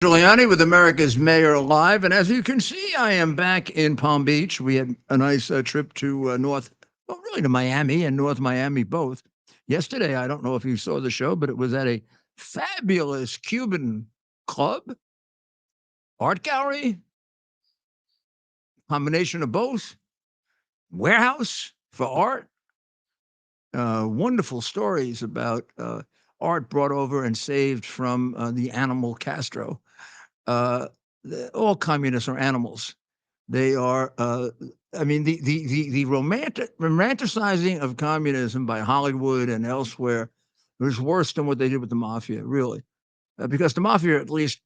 Giuliani with America's Mayor Live. And as you can see, I am back in Palm Beach. We had a nice trip to really to Miami and North Miami both. Yesterday, I don't know if you saw the show, but it was at a fabulous Cuban club, art gallery, combination of both, warehouse for art. Wonderful stories about art brought over and saved from the animal Castro. Uh, all communists are animals. They are, I mean, the romanticizing of communism by Hollywood and elsewhere was worse than what they did with the mafia, really. Because the mafia, at least,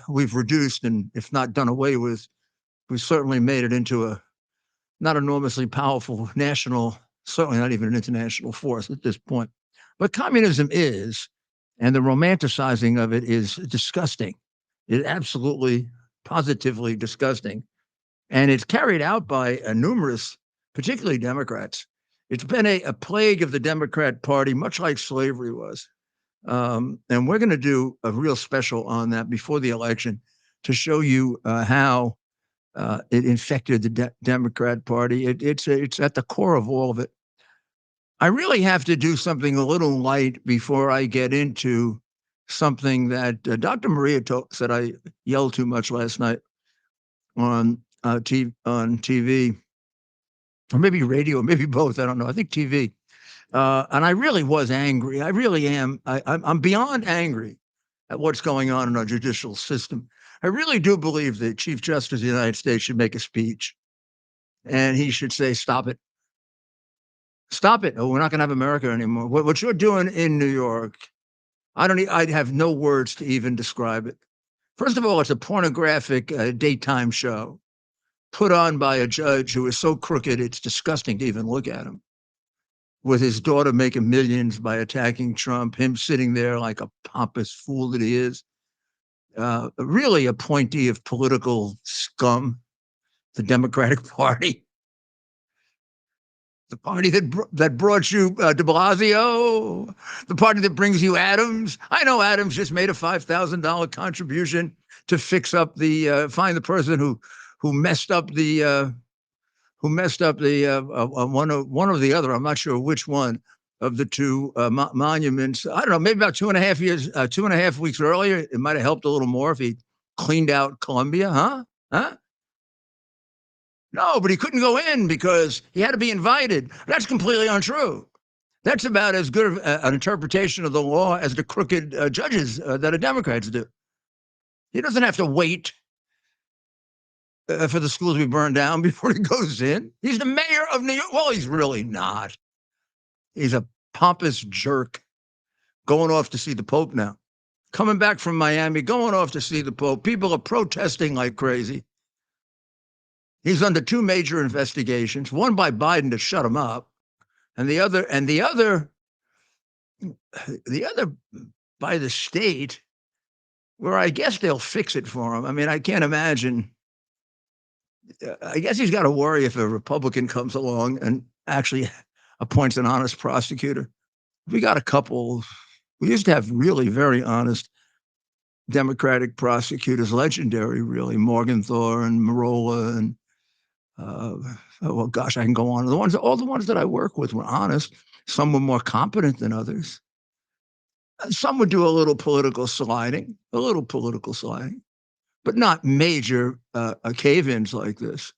we've reduced and, if not done away with, we've certainly made it into a not enormously powerful national, certainly not even an international force at this point. But communism is, and the romanticizing of it is disgusting. It's absolutely, positively disgusting. And it's carried out by numerous, particularly Democrats. It's been a plague of the Democrat Party, much like slavery was. And we're going to do a real special on that before the election to show you how it infected the Democrat Party. It's at the core of all of it. I really have to do something a little light before I get into something that Dr. Maria said I yelled too much last night on TV, or maybe radio, or maybe both. I don't know. I think TV. And I really was angry. I really am. I'm beyond angry at what's going on in our judicial system. I really do believe the Chief Justice of the United States should make a speech, and he should say, "Stop it, stop it! Oh, we're not going to have America anymore. What you're doing in New York, I'd have no words to even describe it. First of all, it's a pornographic daytime show put on by a judge who is so crooked it's disgusting to even look at him. With his daughter making millions by attacking Trump, him sitting there like a pompous fool that he is, really appointee of political scum, the Democratic Party, the party that brought you de Blasio, the party that brings you Adams. I know Adams just made a $5,000 contribution to fix up find the person who messed up the one or the other. I'm not sure which one of the two monuments. I don't know, maybe about 2.5 years, 2.5 weeks earlier, it might have helped a little more if he cleaned out Columbia, huh? Huh? No, but he couldn't go in because he had to be invited. That's completely untrue. That's about as good of an interpretation of the law as the crooked judges that are Democrats do. He doesn't have to wait for the schools to be burned down before he goes in. He's the mayor of New York. Well, he's really not. He's a pompous jerk going off to see the Pope now. Coming back from Miami, going off to see the Pope. People are protesting like crazy. He's under two major investigations, one by Biden to shut him up, and the other by the state, where I guess they'll fix it for him. I mean, I can't imagine. I guess he's got to worry if a Republican comes along and actually appoints an honest prosecutor. We got a couple. We used to have really very honest Democratic prosecutors, legendary, really, Morgenthau and Marola and well, gosh, I can go on. All the ones that I work with were honest. Some were more competent than others. Some would do a little political sliding, but not major cave-ins like this.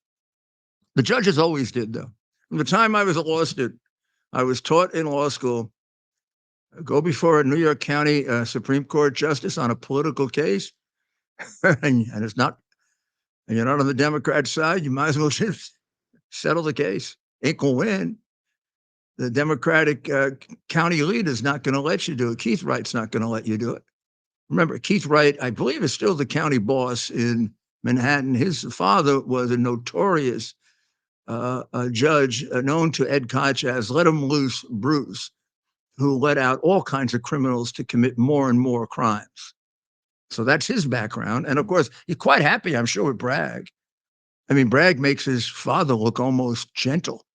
The judges always did, though. From the time I was a law student, I was taught in law school, go before a New York County Supreme Court justice on a political case, and it's not, and you're not on the Democrat side, you might as well just settle the case. Ain't gonna win. The Democratic county leader is not going to let you do it. Keith Wright's not going to let you do it. Remember, Keith Wright, I believe, is still the county boss in Manhattan. His father was a notorious judge known to Ed Koch as Let Him Loose Bruce, who let out all kinds of criminals to commit more and more crimes. So that's his background. And of course, he's quite happy, I'm sure, with Bragg. I mean, Bragg makes his father look almost gentle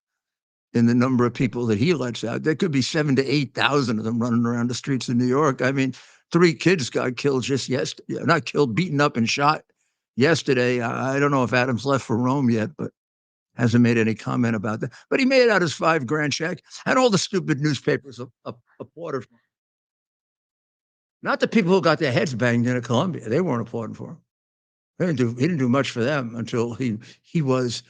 in the number of people that he lets out. There could be 7,000 to 8,000 of them running around the streets of New York. I mean, 3 kids got killed just yesterday. Not killed, beaten up and shot yesterday. I don't know if Adams left for Rome yet, but hasn't made any comment about that. But he made out his $5,000 check, and all the stupid newspapers applauded for him. Not the people who got their heads banged in Columbia. They weren't applauding for him. He didn't do much for them until he was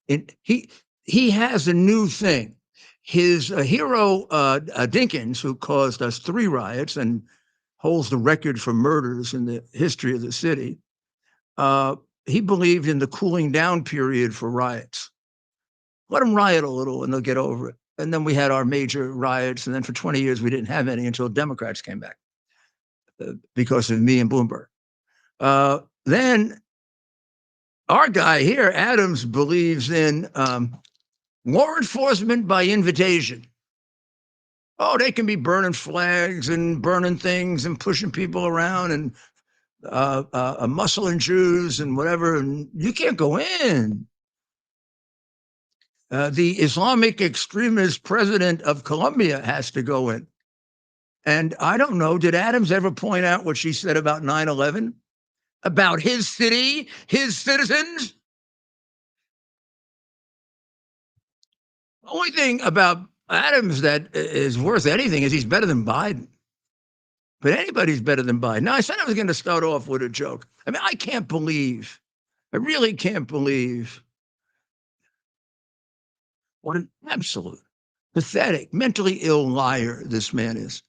in. He has a new thing. His hero Dinkins, who caused us 3 riots and holds the record for murders in the history of the city, he believed in the cooling down period for riots. Let them riot a little and they'll get over it. And then we had our major riots, and then for 20 years we didn't have any until Democrats came back because of me and Bloomberg. Then our guy here, Adams, believes in law enforcement by invitation. Oh, they can be burning flags and burning things and pushing people around and muscling Jews and whatever, and you can't go in. The Islamic extremist president of Colombia has to go in. And I don't know, did Adams ever point out what she said about 9/11? About his city, his citizens? The only thing about Adams that is worth anything is he's better than Biden. But anybody's better than Biden. Now, I said I was going to start off with a joke. I mean, I really can't believe what an absolute, pathetic, mentally ill liar this man is.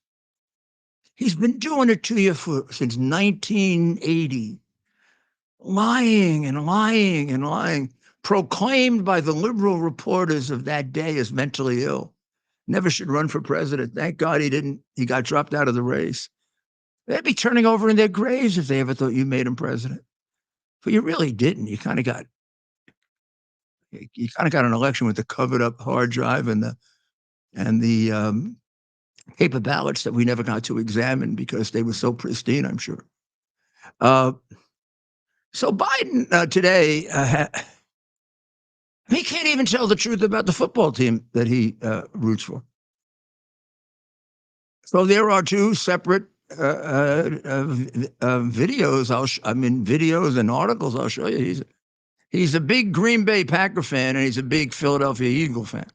He's been doing it to you since 1980. Lying and lying and lying, proclaimed by the liberal reporters of that day as mentally ill. Never should run for president. Thank God he didn't. He got dropped out of the race. They'd be turning over in their graves if they ever thought you made him president. But you really didn't. You kind of got an election with the covered up hard drive and the paper ballots that we never got to examine because they were so pristine, I'm sure. So Biden today, he can't even tell the truth about the football team that he roots for. So there are 2 separate videos. Videos and articles. I'll show you. He's a big Green Bay Packer fan, and he's a big Philadelphia Eagle fan.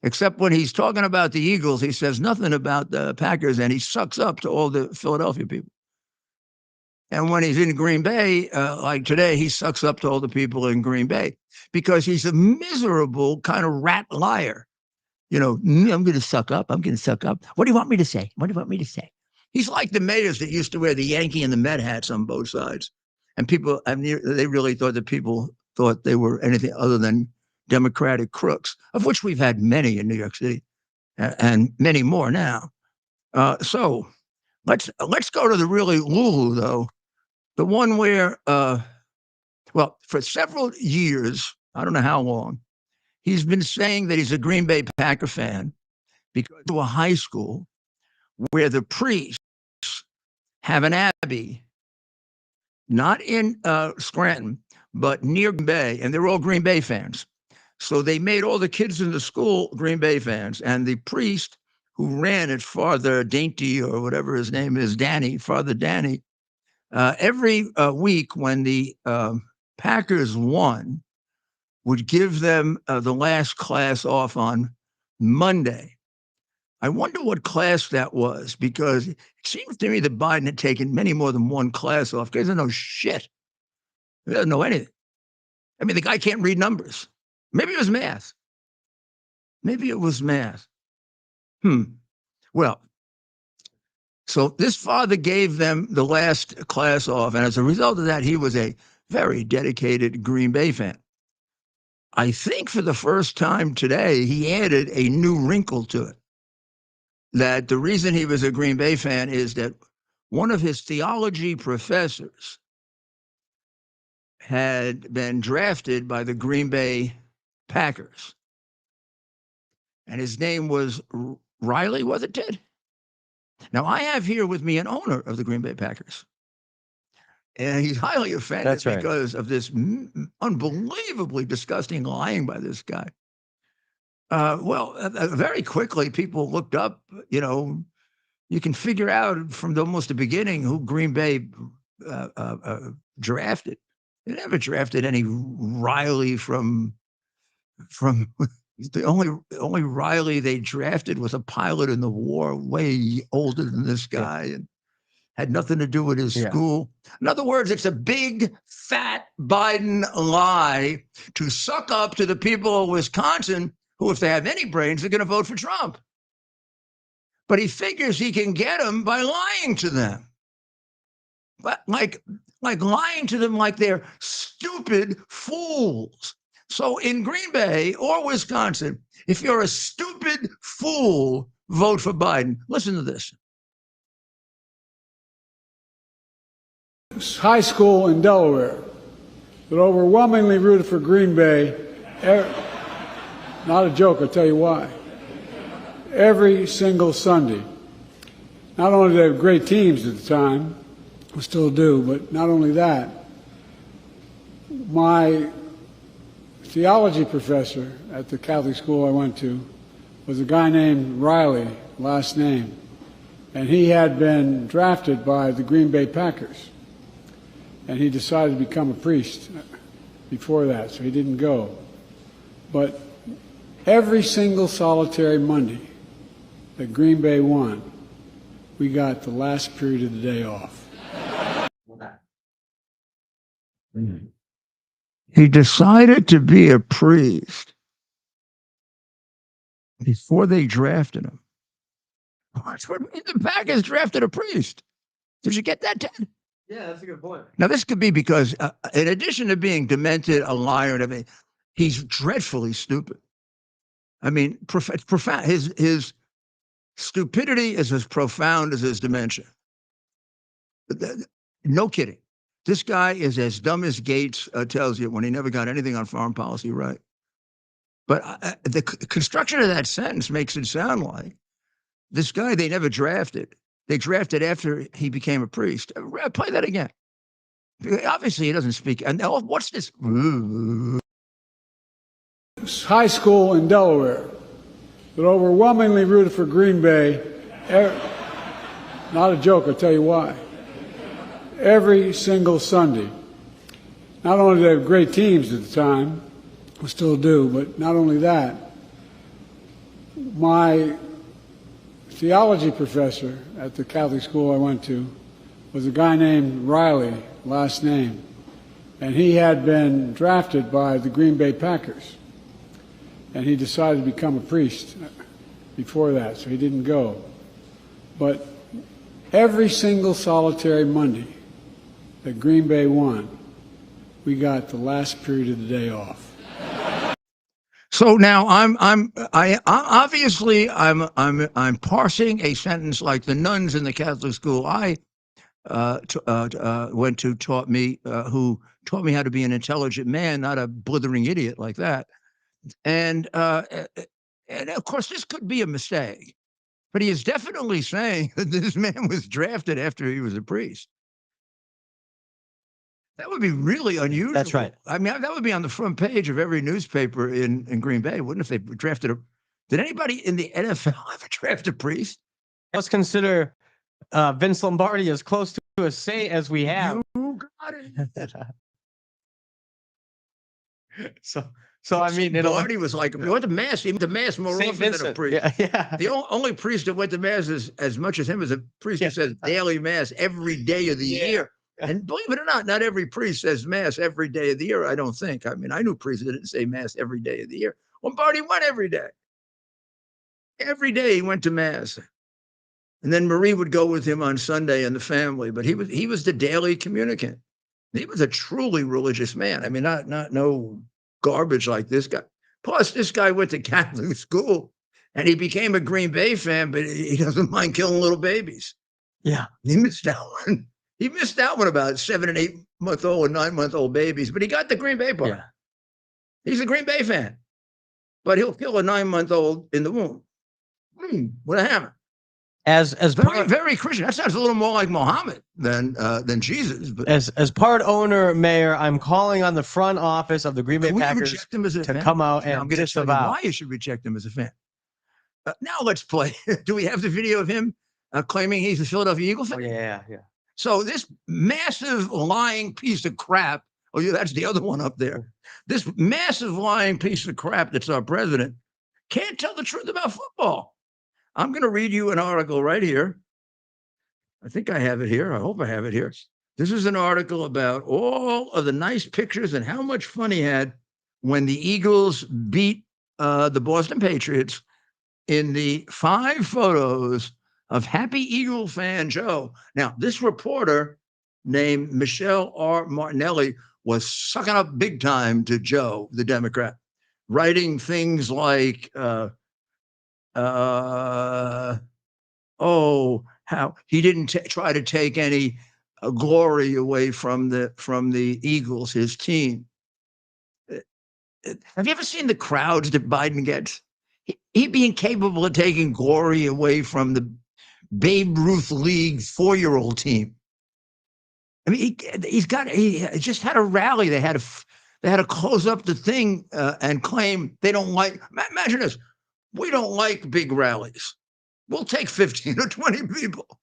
Except when he's talking about the Eagles, he says nothing about the Packers, and he sucks up to all the Philadelphia people. And when he's in Green Bay, like today, he sucks up to all the people in Green Bay because he's a miserable kind of rat liar. You know, I'm going to suck up. I'm going to suck up. What do you want me to say? What do you want me to say? He's like the mayors that used to wear the Yankee and the Met hats on both sides. And people, they really thought that people thought they were anything other than Democratic crooks, of which we've had many in New York City and many more now. So let's go to the really Lulu, though. The one where, for several years, I don't know how long, he's been saying that he's a Green Bay Packer fan because to a high school where the priests have an abbey, not in Scranton, but near Green Bay, and they're all Green Bay fans. So they made all the kids in the school Green Bay fans, and the priest who ran it, Father Dainty or whatever his name is, Father Danny, every week when the Packers won, would give them the last class off on Monday. I wonder what class that was, because it seems to me that Biden had taken many more than one class off. He doesn't know shit. He doesn't know anything. I mean, the guy can't read numbers. Maybe it was math. Well, so this father gave them the last class off, and as a result of that, he was a very dedicated Green Bay fan. I think for the first time today, he added a new wrinkle to it. That the reason he was a Green Bay fan is that one of his theology professors had been drafted by the Green Bay Packers. And his name was Riley, was it, Ted? Now, I have here with me an owner of the Green Bay Packers. And he's highly offended because of this unbelievably disgusting lying by this guy. Very quickly, people looked up, you can figure out from almost the beginning who Green Bay drafted. They never drafted any Riley from the only Riley they drafted was a pilot in the war, way older than this guy, and had nothing to do with his school. In other words, it's a big, fat Biden lie to suck up to the people of Wisconsin who, if they have any brains, are going to vote for Trump. But he figures he can get them by lying to them. But like lying to them like they're stupid fools. So in Green Bay or Wisconsin, if you're a stupid fool, vote for Biden. Listen to this. High school in Delaware that overwhelmingly rooted for Green Bay. Not a joke, I'll tell you why. Every single Sunday. Not only did they have great teams at the time, we still do, but not only that, my theology professor at the Catholic school I went to was a guy named Riley, last name, and he had been drafted by the Green Bay Packers, and he decided to become a priest before that, so he didn't go. But every single solitary Monday that Green Bay won, we got the last period of the day off. He decided to be a priest before they drafted him. That's what the Packers drafted a priest. Did you get that, Ted? Yeah, that's a good point. Now, this could be because, in addition to being demented, a liar, and everything, he's dreadfully stupid. I mean, profound. His stupidity is as profound as his dementia. No kidding. This guy is as dumb as Gates tells you when he never got anything on foreign policy right. But the construction of that sentence makes it sound like this guy they never drafted. They drafted after he became a priest. Play that again. Obviously, he doesn't speak. And what's this? High school in Delaware that overwhelmingly rooted for Green Bay. Not a joke, I'll tell you why. Every single Sunday. Not only did they have great teams at the time, we still do, but not only that, my theology professor at the Catholic school I went to was a guy named Riley, last name, and he had been drafted by the Green Bay Packers, and he decided to become a priest before that, so he didn't go. But every single solitary Monday that Green Bay won, we got the last period of the day off. So now I'm parsing a sentence like the nuns in the Catholic school I went to taught me, who taught me how to be an intelligent man, not a blithering idiot like that. And of course, this could be a mistake, but he is definitely saying that this man was drafted after he was a priest. That would be really unusual. That's right. I mean, that would be on the front page of every newspaper in Green Bay, wouldn't it, if they drafted a... Did anybody in the NFL ever draft a priest? Let's consider Vince Lombardi as close to a say as we have. You got it. So I mean, Lombardi was like, if you went to Mass, he went to Mass more Saint often Vincent. than a priest. Yeah. The only priest that went to Mass as much as him is a priest who says daily Mass every day of the year. And believe it or not every priest says Mass every day of the year, I don't think. I mean, I knew priests that didn't say Mass every day of the year. Lombardi went every day. Every day he went to Mass. And then Marie would go with him on Sunday and the family, but he was the daily communicant. He was a truly religious man. I mean, not no garbage like this guy. Plus, this guy went to Catholic school and he became a Green Bay fan, but he doesn't mind killing little babies. Yeah. He missed out one. He missed out one about 7 and 8 month old and 9 month old babies, but he got the Green Bay part. Yeah. He's a Green Bay fan, but he'll kill a 9 month old in the womb with a hammer. As Very Christian. That sounds a little more like Muhammad than Jesus. But as part owner, mayor, I'm calling on the front office of the Green Bay Packers to come out and disavow. Why you should reject him as a fan. Now let's play. Do we have the video of him claiming he's a Philadelphia Eagle fan. Oh, yeah. So this massive lying piece of crap, yeah, that's the other one up there. This massive lying piece of crap that's our president can't tell the truth about football. I'm going to read you an article right here. I think I have it here. I hope I have it here. This is an article about all of the nice pictures and how much fun he had when the Eagles beat the Boston Patriots in the 5 photos of Happy Eagle fan Joe. Now, this reporter named Michelle R. Martinelli was sucking up big time to Joe, the Democrat, writing things like, how he didn't try to take any glory away from the Eagles, his team. Have you ever seen the crowds that Biden gets? He'd be incapable of taking glory away from the Babe Ruth League 4-year-old team. I mean, he just had a rally. They had to close up the thing and claim they don't like. Imagine this: we don't like big rallies. We'll take 15 or 20 people.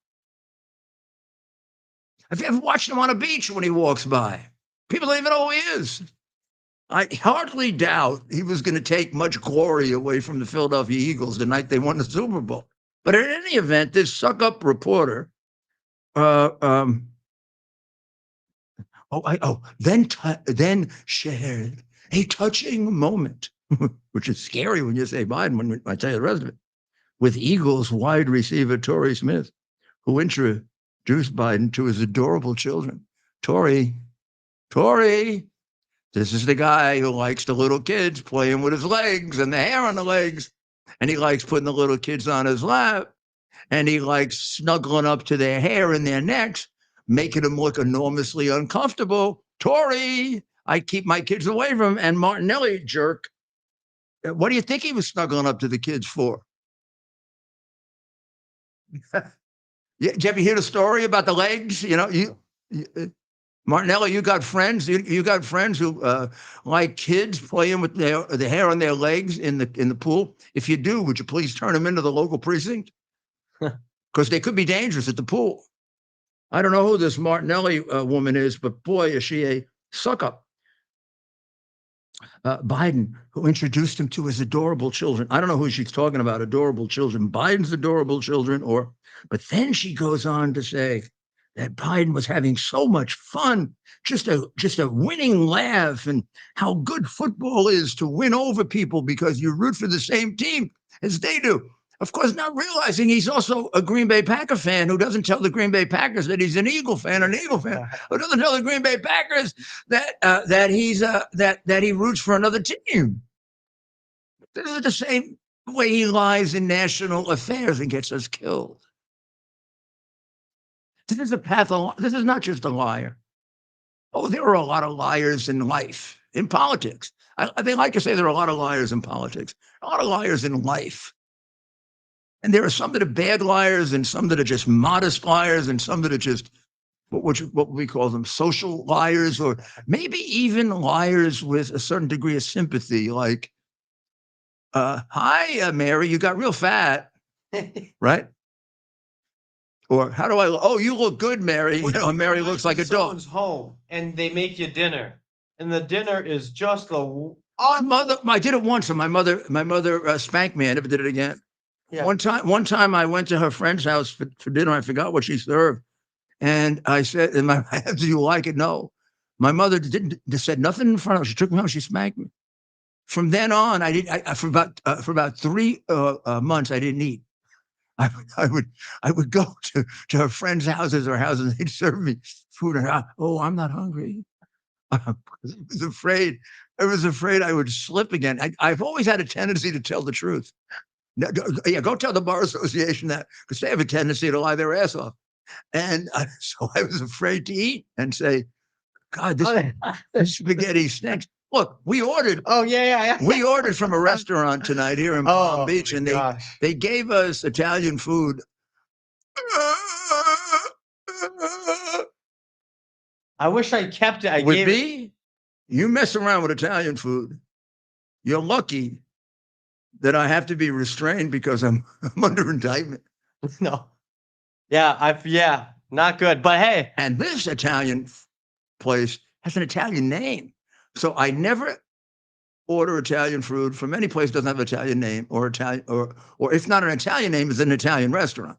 Have you ever watched him on a beach when he walks by? People don't even know who he is. I hardly doubt he was going to take much glory away from the Philadelphia Eagles the night they won the Super Bowl. But in any event, this suck-up reporter, then shared a touching moment, which is scary when you say Biden, when I tell you the rest of it, with Eagles wide receiver Torrey Smith, who introduced Biden to his adorable children. Torrey, this is the guy who likes the little kids playing with his legs and the hair on the legs. And he likes putting the little kids on his lap. And he likes snuggling up to their hair and their necks, making them look enormously uncomfortable. Torrey, I keep my kids away from him. And Martinelli, jerk, what do you think he was snuggling up to the kids for? Yeah, did you ever hear the story about the legs? Martinelli, you got friends. You got friends who like kids playing with the hair on their legs in the pool. If you do, would you please turn them into the local precinct? Because they could be dangerous at the pool. I don't know who this Martinelli woman is, but boy, is she a suck up. Biden, who introduced him to his adorable children. I don't know who she's talking about, adorable children. Biden's adorable children, but then she goes on to say that Biden was having so much fun, just a winning laugh, and how good football is to win over people because you root for the same team as they do. Of course, not realizing he's also a Green Bay Packer fan who doesn't tell the Green Bay Packers that he's an Eagle fan, who doesn't tell the Green Bay Packers that he roots for another team. This is the same way he lies in national affairs and gets us killed. This is This is not just a liar. Oh, there are a lot of liars in life, in politics. They like to say there are a lot of liars in politics, a lot of liars in life. And there are some that are bad liars and some that are just modest liars and some that are just what we call them, social liars, or maybe even liars with a certain degree of sympathy, like, hi, Mary, you got real fat, right? Or how do you look good, Mary. Mary looks like a dog. Someone's home and they make you dinner. And the dinner is just I did it once, and my mother spanked me. I never did it again. Yeah. One time I went to her friend's house for dinner. I forgot what she served. And I said, do you like it? No. My mother said nothing in front of her. She took me home. She spanked me. From then on, for about 3 months, I didn't eat. I would go to her friends' houses or houses, and they'd serve me food. And I'm not hungry. I was afraid I would slip again. I've always had a tendency to tell the truth. Go tell the Bar Association that, because they have a tendency to lie their ass off. And so I was afraid to eat and say, God, this spaghetti stinks. Look, we ordered. Oh, yeah. We ordered from a restaurant tonight here in Palm Beach, and they gave us Italian food. I wish I kept it. You mess around with Italian food, you're lucky that I have to be restrained because I'm under indictment. No. Yeah, not good. But hey, and this Italian place has an Italian name, so I never order Italian food from any place that doesn't have an Italian name or Italian or if not an Italian name, is an Italian restaurant.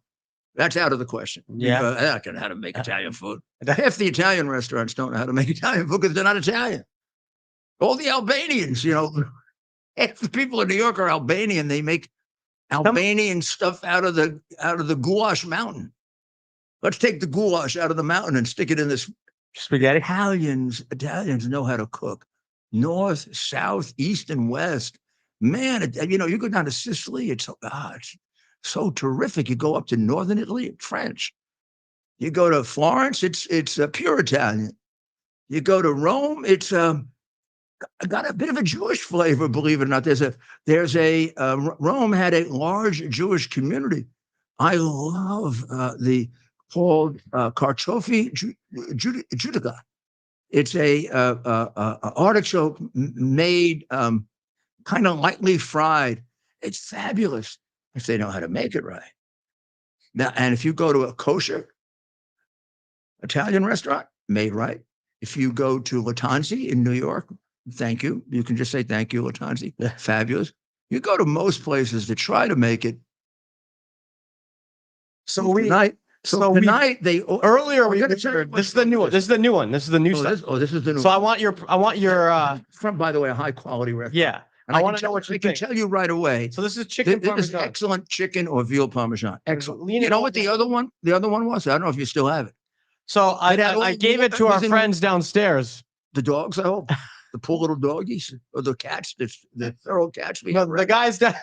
That's out of the question. Yeah. They're not going to know how to make Italian food. Half the Italian restaurants don't know how to make Italian food because they're not Italian. All the Albanians, half the people in New York are Albanian. They make Albanian stuff out of the goulash mountain. Let's take the goulash out of the mountain and stick it in this spaghetti. Italians know how to cook. North, south, east, and west. Man, you go down to Sicily, it's so terrific. You go up to northern Italy, it's French. You go to Florence, it's pure Italian. You go to Rome, it's got a bit of a Jewish flavor, believe it or not. Rome had a large Jewish community. I love called Carciofi Giudica. It's a artichoke made kind of lightly fried. It's fabulous if they know how to make it right. Now, and if you go to a kosher Italian restaurant, made right. If you go to Lattanzi in New York, thank you. You can just say thank you, Lattanzi. Fabulous. You go to most places that try to make it. Tonight they earlier we this is the new one. This is the new one. This is the new stuff. This is the new. So I want your from, by the way, a high quality restaurant. Yeah. And I want to know what you think. I can tell you right away. So this is chicken parmesan. This is excellent chicken or veal parmesan. Excellent. You know what the other one was? I don't know if you still have it. So I gave it to our friends downstairs. The dogs, I hope. The poor little doggies or the cats, the feral cats. The guys that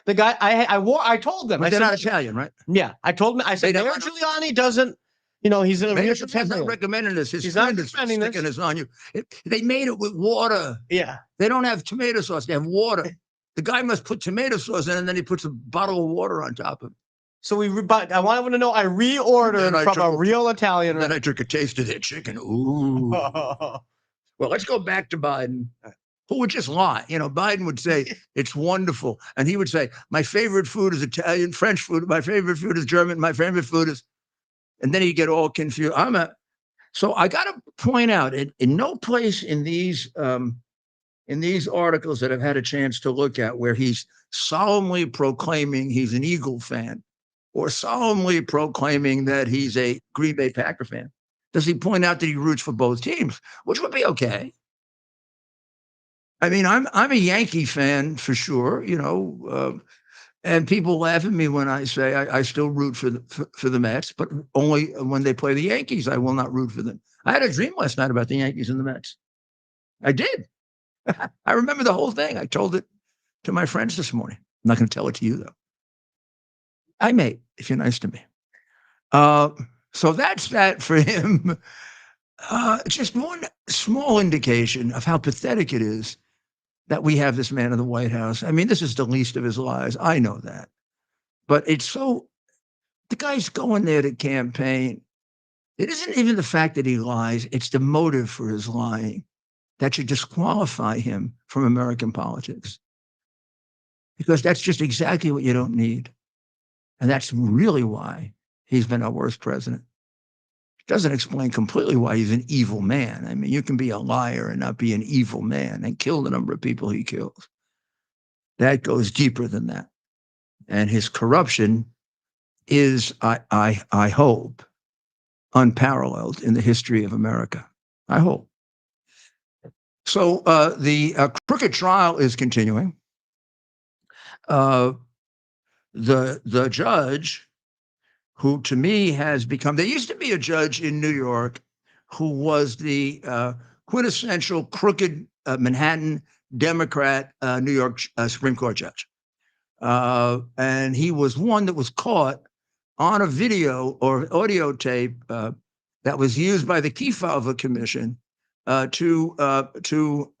the guy I told them. But they're not Italian, right? Yeah. I told them, I said, Mayor Giuliani doesn't, he's in a Mayor not recommending this. His friend is sticking this on you. They made it with water. Yeah. They don't have tomato sauce. They have water. The guy must put tomato sauce in, and then he puts a bottle of water on top of it. So I wanted to know, I reordered from a real Italian. Then I took a taste of their chicken. Ooh. Well, let's go back to Biden, who would just lie. Biden would say, it's wonderful. And he would say, my favorite food is Italian, French food. My favorite food is German. My favorite food is, and then he'd get all confused. So I got to point out, in no place in these articles that I've had a chance to look at where he's solemnly proclaiming he's an Eagle fan or solemnly proclaiming that he's a Green Bay Packer fan, does he point out that he roots for both teams, which would be okay. I mean, I'm a Yankee fan for sure, and people laugh at me when I say I still root for the Mets, but only when they play the Yankees. I will not root for them. I had a dream last night about the Yankees and the Mets. I did. I remember the whole thing. I told it to my friends this morning. I'm not going to tell it to you, though. I may, if you're nice to me. So that's that for him. Just one small indication of how pathetic it is that we have this man in the White House. I mean, this is the least of his lies. I know that. But the guy's going there to campaign. It isn't even the fact that he lies. It's the motive for his lying that should disqualify him from American politics. Because that's just exactly what you don't need. And that's really why he's been our worst president. It doesn't explain completely why he's an evil man. I mean, you can be a liar and not be an evil man and kill the number of people he kills. That goes deeper than that. And his corruption is, I hope, unparalleled in the history of America. I hope. So the crooked trial is continuing. The judge, who to me has become, there used to be a judge in New York who was the quintessential crooked Manhattan Democrat New York Supreme Court judge. And he was one that was caught on a video or audio tape that was used by the Kefauver Commission to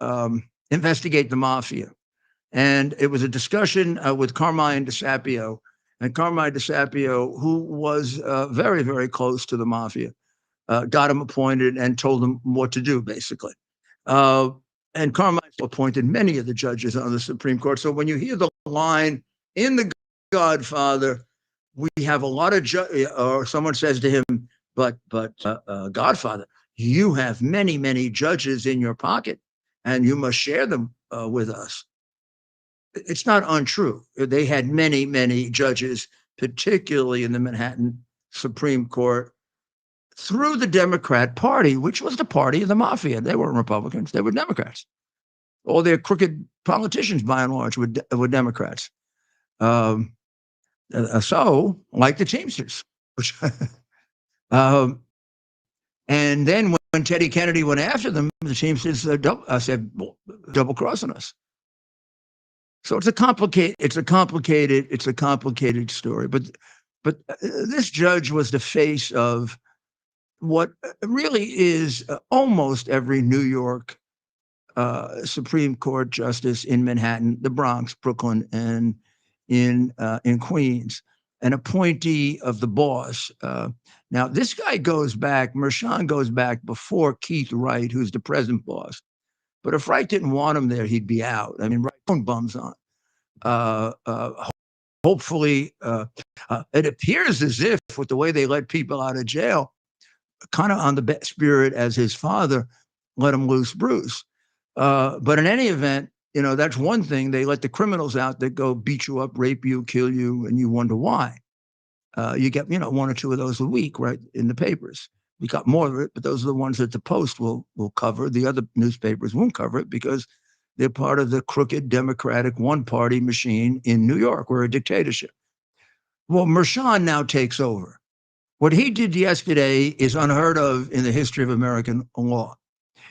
investigate the mafia. And it was a discussion with Carmine DeSapio. And Carmine DeSapio, who was very, very close to the mafia, got him appointed and told him what to do, basically. And Carmine appointed many of the judges on the Supreme Court. So when you hear the line in The Godfather, we have a lot of or someone says to him, but Godfather, you have many, many judges in your pocket, and you must share them with us. It's not untrue. They had many, many judges, particularly in the Manhattan Supreme Court, through the Democrat Party, which was the party of the mafia. They weren't Republicans; they were Democrats. All their crooked politicians, by and large, were Democrats. Um, so, like the Teamsters, which, and then when Teddy Kennedy went after them, the Teamsters said double crossing us. So it's a complicated story. But this judge was the face of what really is almost every New York Supreme Court justice in Manhattan, the Bronx, Brooklyn, and in Queens, an appointee of the boss. Now, this guy goes back, Mershon goes back before Keith Wright, who's the present boss. But if Wright didn't want him there, he'd be out. I mean, Wright owned bums on. Hopefully, it appears as if, with the way they let people out of jail, kind of on the spirit as his father let him loose Bruce. But in any event, that's one thing. They let the criminals out that go beat you up, rape you, kill you, and you wonder why. You get, one or two of those a week, right, in the papers. We got more of it, but those are the ones that the Post will cover. The other newspapers won't cover it because they're part of the crooked Democratic one-party machine in New York. We're a dictatorship. Well, Mershon now takes over. What he did yesterday is unheard of in the history of American law.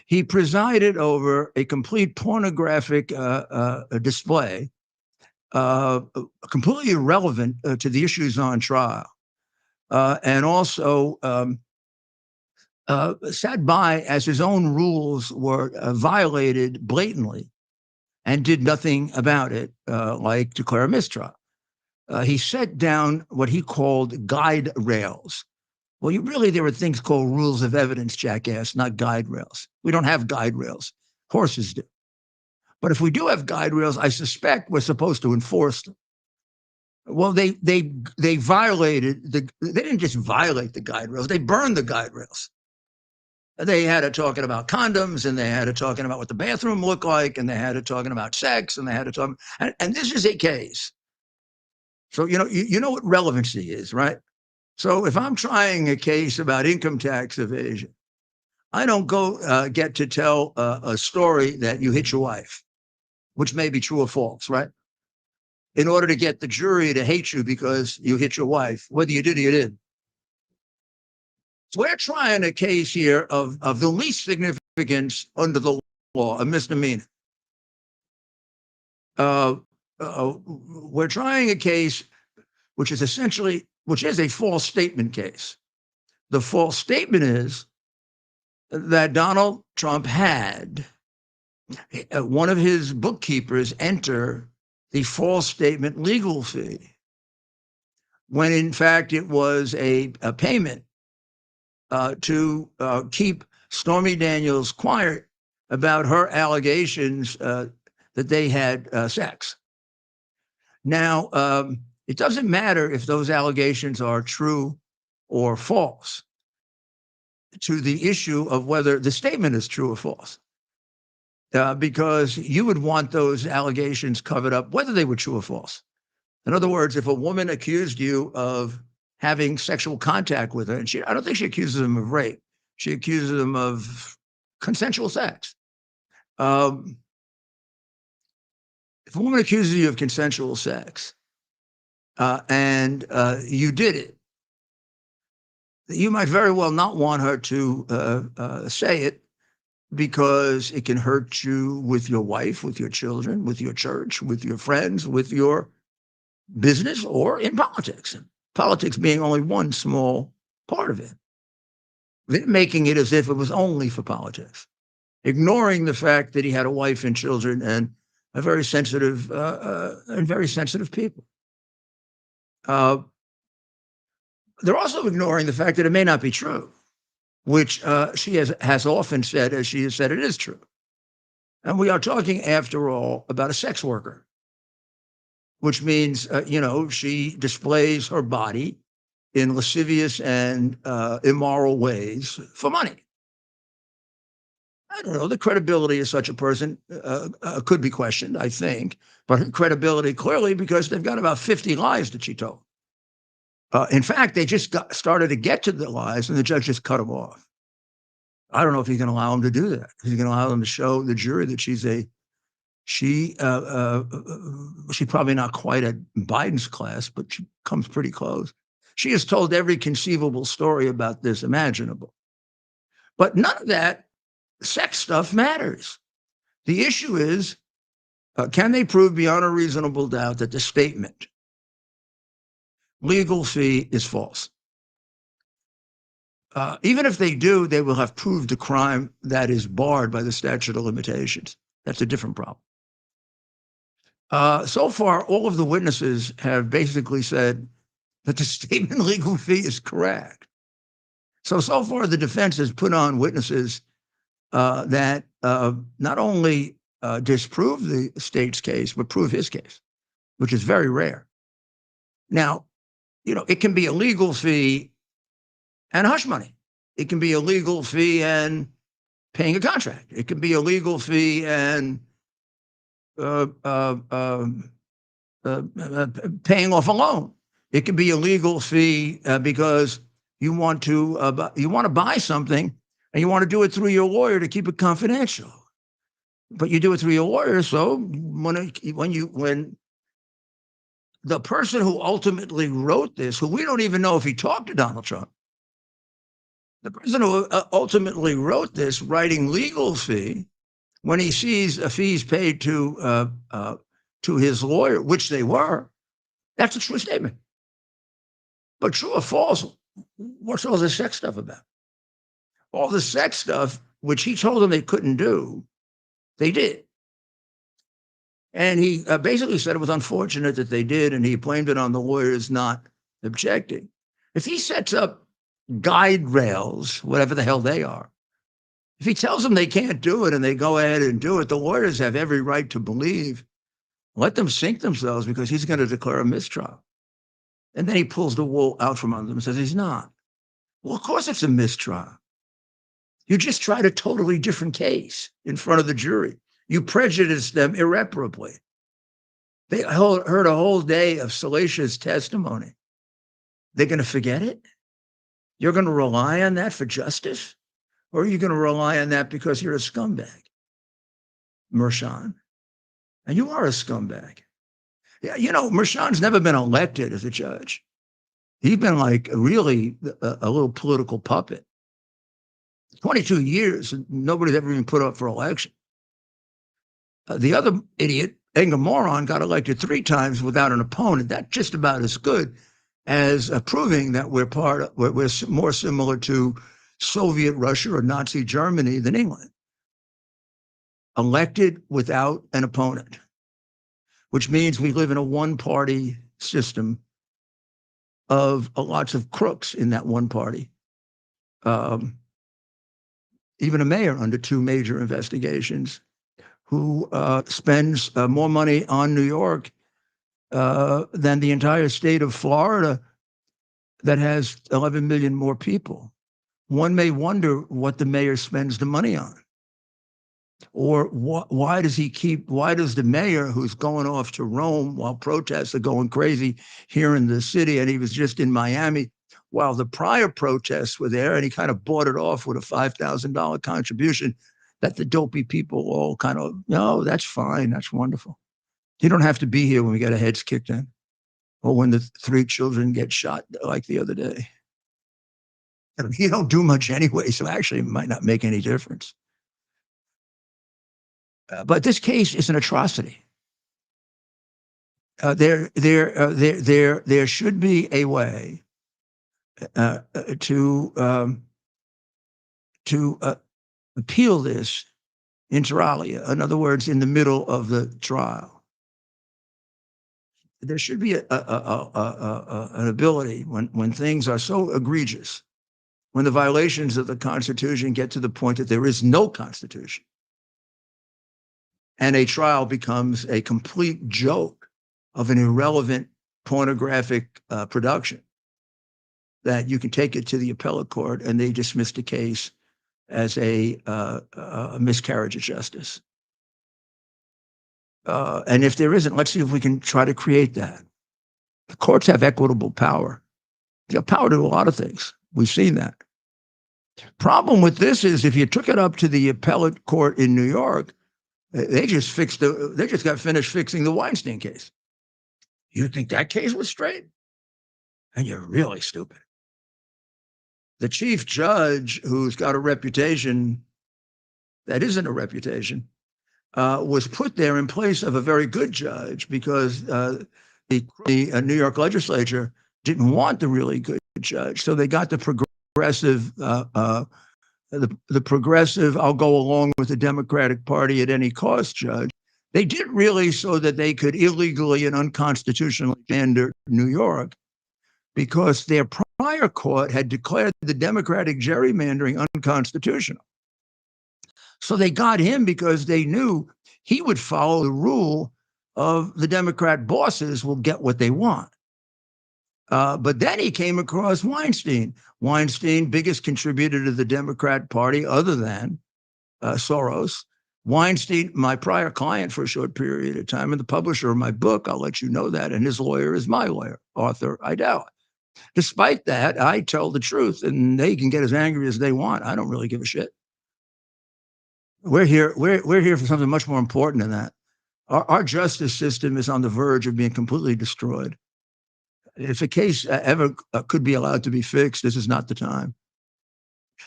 He presided over a complete pornographic display, completely irrelevant to the issues on trial, and also sat by as his own rules were violated blatantly and did nothing about it, like declare a mistrial. He set down what he called guide rails. Well, there are things called rules of evidence, jackass, not guide rails. We don't have guide rails. Horses do. But if we do have guide rails, I suspect we're supposed to enforce them. Well, they violated they didn't just violate the guide rails, they burned the guide rails. They had it talking about condoms, and they had it talking about what the bathroom looked like, and they had it talking about sex, and they had it talking, and this is a case. So, you know what relevancy is, right? So if I'm trying a case about income tax evasion, I don't go get to tell a story that you hit your wife, which may be true or false, right? In order to get the jury to hate you because you hit your wife, whether you did or you didn't. So we're trying a case here of the least significance under the law, a misdemeanor. We're trying a case which is a false statement case. The false statement is that Donald Trump had one of his bookkeepers enter the false statement legal fee, when in fact it was a payment to keep Stormy Daniels quiet about her allegations that they had sex. Now, it doesn't matter if those allegations are true or false to the issue of whether the statement is true or false, because you would want those allegations covered up, whether they were true or false. In other words, if a woman accused you of having sexual contact with her, and I don't think she accuses them of rape, she accuses them of consensual sex. If a woman accuses you of consensual sex, and you did it, you might very well not want her to say it, because it can hurt you with your wife, with your children, with your church, with your friends, with your business, or in politics. Politics being only one small part of it. Making it as if it was only for politics. Ignoring the fact that he had a wife and children and a very sensitive people. They're also ignoring the fact that it may not be true, which she has often said, as she has said, it is true. And we are talking, after all, about a sex worker. which means, she displays her body in lascivious and immoral ways for money. I don't know. The credibility of such a person could be questioned, I think, but her credibility clearly, because they've got about 50 lies that she told. In fact, they just started to get to the lies, and the judge just cut them off. I don't know if he's going to allow him to do that. He's going to allow them to show the jury that she's probably not quite at Biden's class, but she comes pretty close. She has told every conceivable story about this imaginable. But none of that sex stuff matters. The issue is, can they prove beyond a reasonable doubt that the statement, legal fee, is false? Even if they do, they will have proved a crime that is barred by the statute of limitations. That's a different problem. So far, all of the witnesses have basically said that the statement legal fee is correct. So far, the defense has put on witnesses that not only disprove the state's case, but prove his case, which is very rare. Now, it can be a legal fee and hush money. It can be a legal fee and paying a contract. It can be a legal fee and paying off a loan. It can be a legal fee because you want to buy something and you want to do it through your lawyer to keep it confidential. But you do it through your lawyer, so when the person who ultimately wrote this, who we don't even know if he talked to Donald Trump, the person who ultimately wrote this, writing legal fee, when he sees fees paid to his lawyer, which they were, that's a true statement. But true or false, what's all this sex stuff about? All the sex stuff, which he told them they couldn't do, they did. And he basically said it was unfortunate that they did, and he blamed it on the lawyers not objecting. If he sets up guide rails, whatever the hell they are, if he tells them they can't do it and they go ahead and do it, the lawyers have every right to believe, let them sink themselves, because he's going to declare a mistrial. And then he pulls the wool out from under them and says he's not. Well, of course it's a mistrial. You just tried a totally different case in front of the jury. You prejudiced them irreparably. They heard a whole day of salacious testimony. They're going to forget it? You're going to rely on that for justice? Or are you going to rely on that because you're a scumbag, Mershon? And you are a scumbag. Yeah, Mershon's never been elected as a judge. He's been like really a little political puppet. 22 years, and nobody's ever even put up for election. The other idiot, Edgar Moron, got elected 3 times without an opponent. That's just about as good as proving that we're more similar to Soviet Russia or Nazi Germany than England. Elected without an opponent, which means we live in a one-party system of lots of crooks in that one party. Even a mayor under 2 major investigations who spends more money on New York than the entire state of Florida that has 11 million more people. One may wonder what the mayor spends the money on. Or why does the mayor, who's going off to Rome while protests are going crazy here in the city, and he was just in Miami while the prior protests were there, and he kind of bought it off with a $5,000 contribution that the dopey people all kind of, no, that's fine, that's wonderful. You don't have to be here when we get our heads kicked in, or when the 3 children get shot like the other day. You don't do much anyway, so actually it might not make any difference. But this case is an atrocity. There should be a way to appeal this inter alia. In other words, in the middle of the trial, there should be an ability when things are so egregious, when the violations of the Constitution get to the point that there is no Constitution, and a trial becomes a complete joke of an irrelevant pornographic production, that you can take it to the appellate court and they dismiss the case as a miscarriage of justice. And if there isn't, let's see if we can try to create that. The courts have equitable power. They have power to do a lot of things. We've seen that. Problem with this is if you took it up to the appellate court in New York, they just got finished fixing the Weinstein case. You think that case was straight? And you're really stupid. The chief judge, who's got a reputation that isn't a reputation, was put there in place of a very good judge because the New York legislature didn't want the really good judge. So they got the progressive, the progressive, I'll go along with the Democratic Party at any cost judge. They did really so that they could illegally and unconstitutionally enter New York, because their prior court had declared the Democratic gerrymandering unconstitutional. So they got him because they knew he would follow the rule of the Democrat bosses will get what they want. But then he came across Weinstein. Weinstein, biggest contributor to the Democrat Party other than Soros. Weinstein, my prior client for a short period of time, and the publisher of my book, I'll let you know that, and his lawyer is my lawyer, Arthur Idala. Despite that, I tell the truth, and they can get as angry as they want. I don't really give a shit. We're here for something much more important than that. Our justice system is on the verge of being completely destroyed. If a case ever could be allowed to be fixed, this is not the time.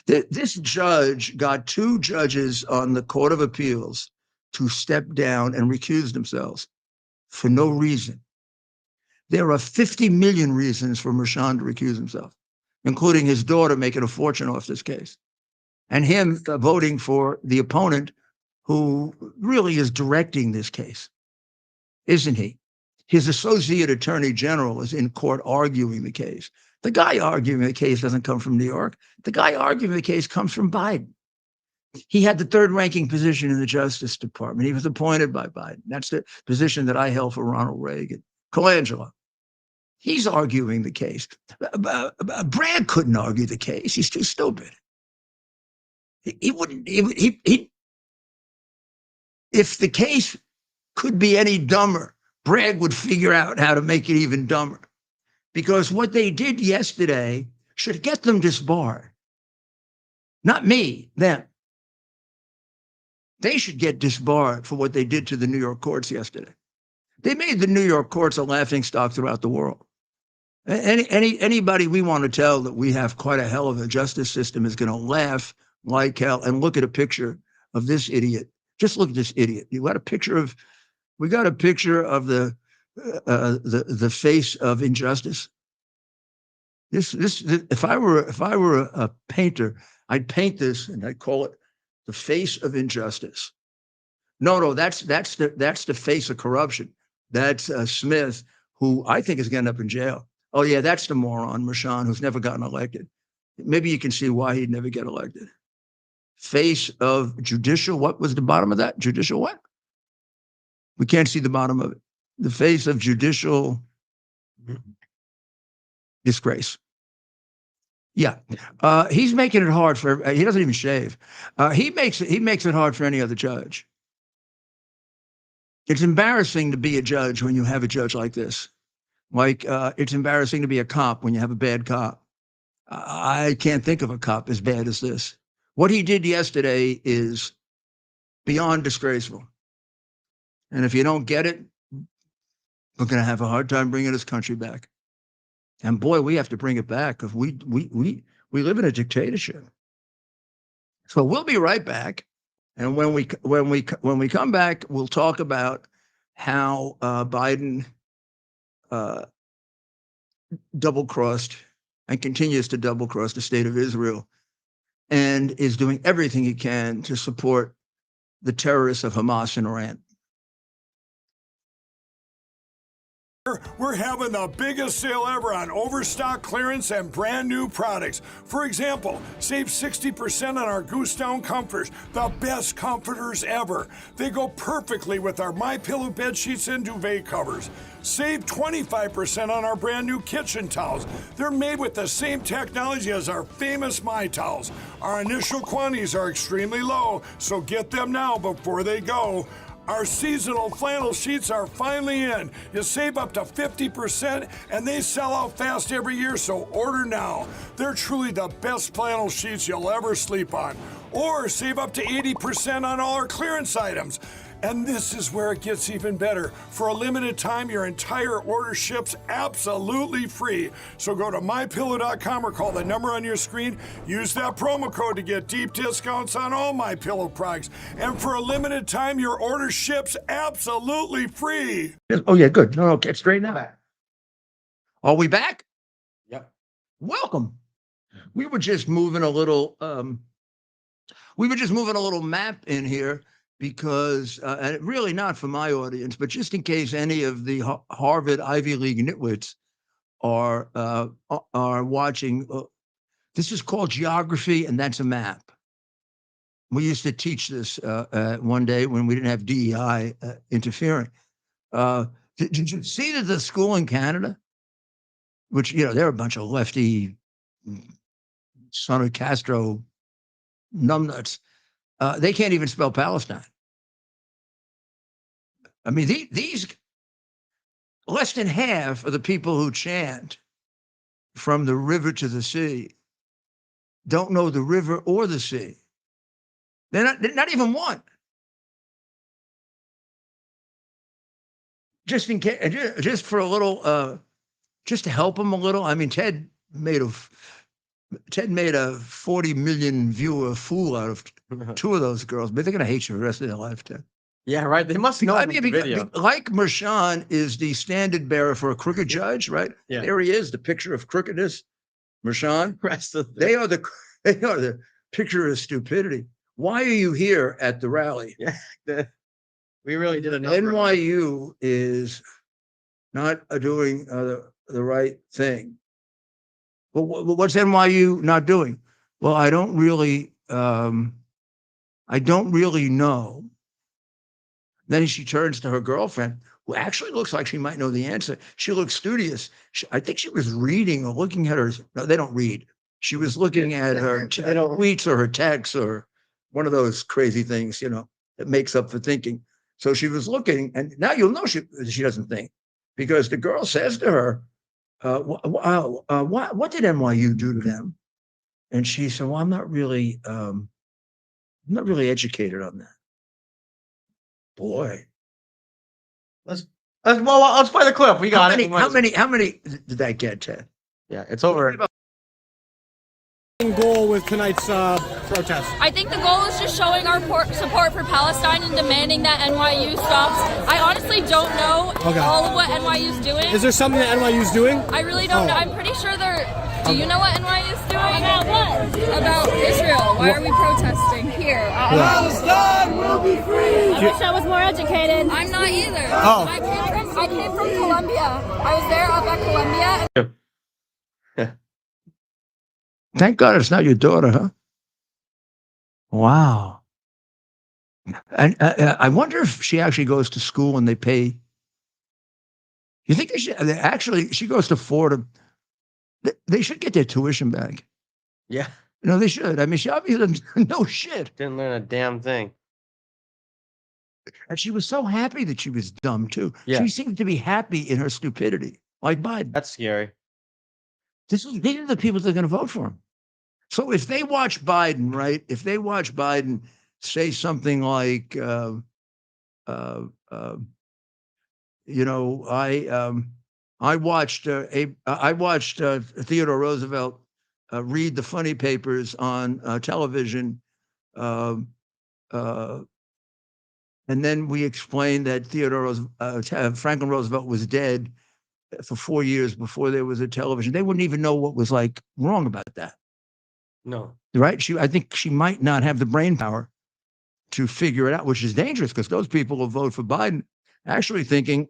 This judge got 2 judges on the Court of Appeals to step down and recuse themselves for no reason. There are 50 million reasons for Mershon to recuse himself, including his daughter making a fortune off this case, and him voting for the opponent who really is directing this case, isn't he? His associate attorney general is in court arguing the case. The guy arguing the case doesn't come from New York. The guy arguing the case comes from Biden. He had the 3rd ranking position in the Justice Department. He was appointed by Biden. That's the position that I held for Ronald Reagan. Colangelo. He's arguing the case. Bragg couldn't argue the case. He's too stupid. He wouldn't. If the case could be any dumber, Bragg would figure out how to make it even dumber. Because what they did yesterday should get them disbarred. Not me, them. They should get disbarred for what they did to the New York courts yesterday. They made the New York courts a laughingstock throughout the world. Anybody we want to tell that we have quite a hell of a justice system is going to laugh like hell. And look at a picture of this idiot. Just look at this idiot. We got a picture of the face of injustice. If I were a painter, I'd paint this and I'd call it the face of injustice. No, that's the face of corruption. That's Smith, who I think is going to end up in jail. Oh yeah, that's the moron, Mershon, who's never gotten elected. Maybe you can see why he'd never get elected. Face of judicial, what was the bottom of that? Judicial what? We can't see the bottom of it. The face of judicial disgrace. Yeah, he's making it hard for. He doesn't even shave. He makes it hard for any other judge. It's embarrassing to be a judge when you have a judge like this. Like it's embarrassing to be a cop when you have a bad cop. I can't think of a cop as bad as this. What he did yesterday is beyond disgraceful. And if you don't get it, we're going to have a hard time bringing this country back. And boy, we have to bring it back because we live in a dictatorship. So we'll be right back, and when we come back, we'll talk about how Biden double-crossed and continues to double-cross the state of Israel, and is doing everything he can to support the terrorists of Hamas and Iran. We're having the biggest sale ever on overstock clearance and brand new products. For example, save 60% on our Goose Down comforters, the best comforters ever. They go perfectly with our MyPillow bed sheets and duvet covers. Save 25% on our brand new kitchen towels. They're made with the same technology as our famous My Towels. Our initial quantities are extremely low, so get them now before they go. Our seasonal flannel sheets are finally in. You save up to 50% and they sell out fast every year, so order now. They're truly the best flannel sheets you'll ever sleep on. Or save up to 80% on all our clearance items. And this is where it gets even better. For a limited time, your entire order ships absolutely free. So go to mypillow.com or call the number on your screen. Use that promo code to get deep discounts on all MyPillow products. And for a limited time, your order ships absolutely free. Oh, yeah, good. No, get straight now. Are we back? Yep. Welcome. We were just moving a little map in here because, and really not for my audience, but just in case any of the Harvard Ivy League nitwits are watching. This is called geography, and that's a map. We used to teach this one day when we didn't have DEI interfering. Did you see that the school in Canada, which, they're a bunch of lefty, son of Castro numbnuts, they can't even spell Palestine. I mean, these less than half of the people who chant from the river to the sea don't know the river or the sea. They're not even one. Just in case, just for a little, just to help them a little. I mean, Ted made a 40 million viewer fool out of two of those girls, but they're going to hate you the rest of their life, Ted. Yeah, right. They must know the video. Like Mershon is the standard bearer for a crooked judge, right? Yeah. There he is, the picture of crookedness. Mershon. They are the picture of stupidity. Why are you here at the rally? Yeah, we really did enough. NYU is not doing the right thing. Well, what's NYU not doing? Well, I don't really know. Then she turns to her girlfriend, who actually looks like she might know the answer. She looks studious. I think she was reading or looking at her. No, they don't read. She was looking at her tweets or her texts or one of those crazy things, that makes up for thinking. So she was looking, and now you'll know she doesn't think, because the girl says to her, what did NYU do to them? And she said, well, I'm not really educated on that. Boy. Let's play the clip. We got it. How many did that get, Ted? Yeah, it's over. Goal with tonight's protest? I think the goal is just showing our support for Palestine and demanding that NYU stops. I honestly don't know all of what NYU is doing. Is there something that NYU is doing? I really don't know. I'm pretty sure they're... Do you know what NYU is doing? About what? About Israel. Why are we protesting here? Palestine will be free! I wish I was more educated. I'm not either. Oh. I came from Columbia. I was there up at Columbia. Thank God it's not your daughter, huh? Wow. And I wonder if she actually goes to school and they pay. You think she goes to Florida. They should get their tuition back. Yeah. No, they should. I mean, she obviously doesn't know shit. Didn't learn a damn thing. And she was so happy that she was dumb, too. Yeah. She seemed to be happy in her stupidity, like Biden. That's scary. These are the people that are going to vote for him. So if they watch Biden, right? If they watch Biden say something like, I watched Theodore Roosevelt read the funny papers on television, and then we explained that Franklin Roosevelt was dead for 4 years before there was a television. They wouldn't even know what was wrong about that. No. Right? I think she might not have the brain power to figure it out, which is dangerous because those people will vote for Biden actually thinking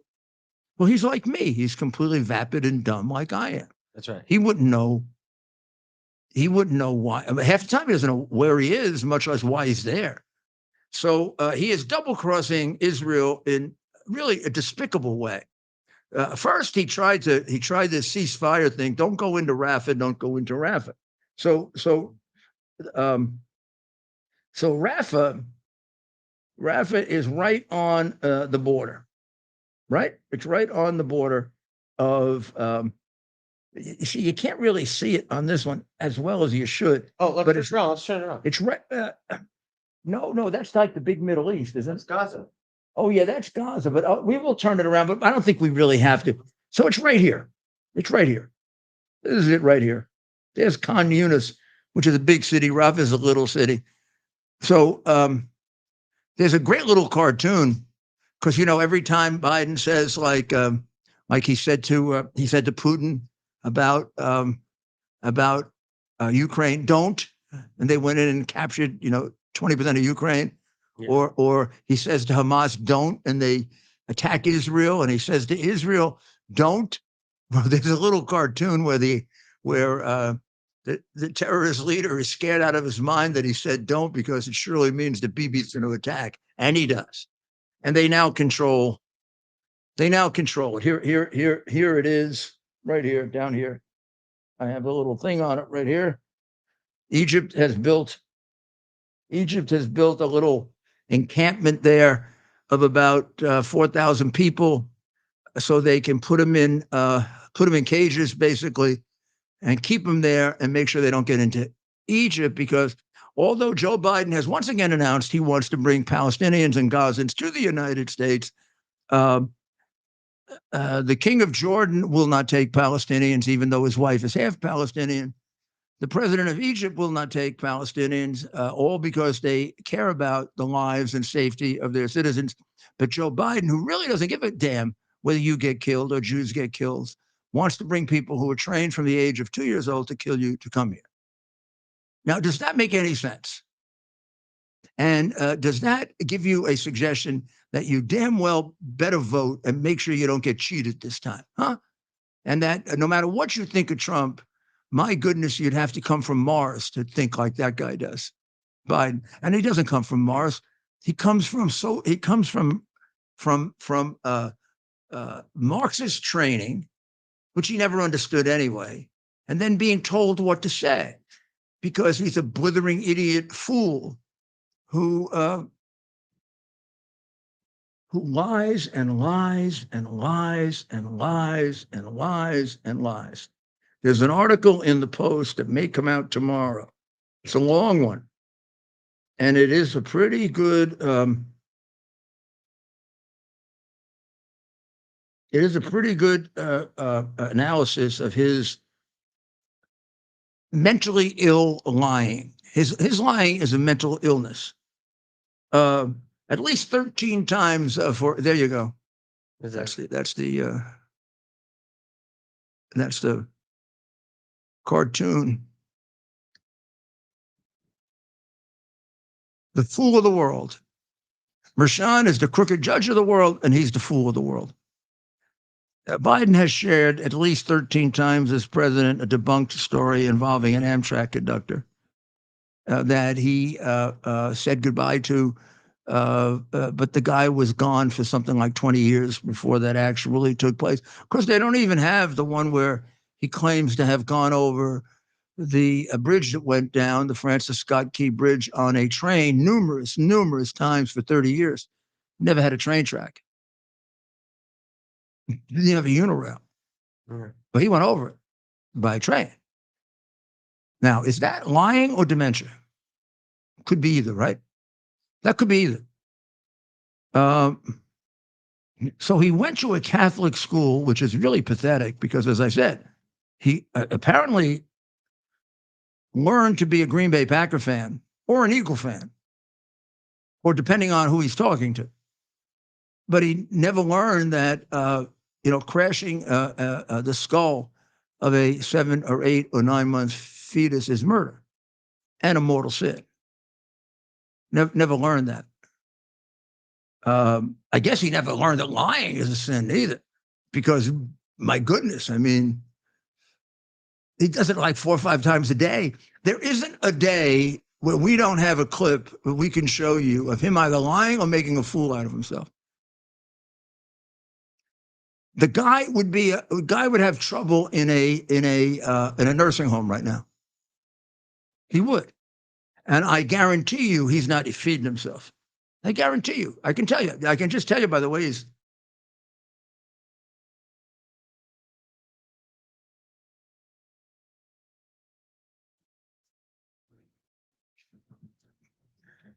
Well, he's like me. He's completely vapid and dumb like I am. That's right. He wouldn't know. He wouldn't know why. I mean, half the time he doesn't know where he is, much less why he's there. So he is double crossing Israel in really a despicable way. First, he tried this ceasefire thing. Don't go into Rafah. Don't go into Rafah. So Rafah is right on the border, right? It's right on the border of. You see, you can't really see it on this one as well as you should. Oh, let's turn it around. It's right. No, that's like the big Middle East, isn't it? It's Gaza. Oh, yeah, that's Gaza, but we will turn it around, but I don't think we really have to. So it's right here. It's right here. This is it right here. There's Khan Yunis, which is a big city. Rafah is a little city. So there's a great little cartoon because, every time Biden says like he said to Putin about Ukraine, don't, and they went in and captured, 20% of Ukraine. Yeah. Or he says to Hamas, don't, and they attack Israel, and he says to Israel, don't. Well, there's a little cartoon where the terrorist leader is scared out of his mind that he said don't because it surely means that Bibi's going to attack, and he does. And they now control it. Here it is, right here, down here. I have a little thing on it right here. Egypt has built a little encampment there of about 4,000 people, so they can put them in cages basically, and keep them there and make sure they don't get into Egypt. Because although Joe Biden has once again announced he wants to bring Palestinians and Gazans to the United States, the king of Jordan will not take Palestinians, even though his wife is half Palestinian. The president of Egypt will not take Palestinians, all because they care about the lives and safety of their citizens. But Joe Biden, who really doesn't give a damn whether you get killed or Jews get killed, wants to bring people who are trained from the age of 2 years old to kill you to come here. Now, does that make any sense? And does that give you a suggestion that you damn well better vote and make sure you don't get cheated this time, huh? And that no matter what you think of Trump, my goodness, you'd have to come from Mars to think like that guy does, Biden. And he doesn't come from Mars. He comes from Marxist training, which he never understood anyway, and then being told what to say because he's a blithering idiot fool who lies and lies and lies and lies and lies and lies. There's an article in the Post that may come out tomorrow. It's a long one, and it is a pretty good. It is a pretty good analysis of his mentally ill lying. His lying is a mental illness. At least 13 times for there you go. That's the cartoon. The fool of the world. Mershon is the crooked judge of the world, and he's the fool of the world. Biden has shared at least 13 times as president a debunked story involving an Amtrak conductor that he said goodbye to, but the guy was gone for something like 20 years before that actually took place. Of course, they don't even have the one where he claims to have gone over the bridge that went down, the Francis Scott Key Bridge, on a train numerous times for 30 years. Never had a train track. He didn't have a unirail. But he went over it by train. Now, is that lying or dementia? Could be either, right? That could be either. So he went to a Catholic school, which is really pathetic because, as I said, he apparently learned to be a Green Bay Packer fan or an Eagle fan, or depending on who he's talking to. But he never learned that, crashing the skull of a 7 or 8 or 9 month fetus is murder and a mortal sin. Never learned that. I guess he never learned that lying is a sin either. because, my goodness, I mean, he does it like 4 or 5 times a day. There isn't a day where we don't have a clip that we can show you of him either lying or making a fool out of himself. The guy would have trouble in a nursing home right now. He would. And I guarantee you he's not feeding himself. I guarantee you. I can tell you. I can just tell you by the way he's.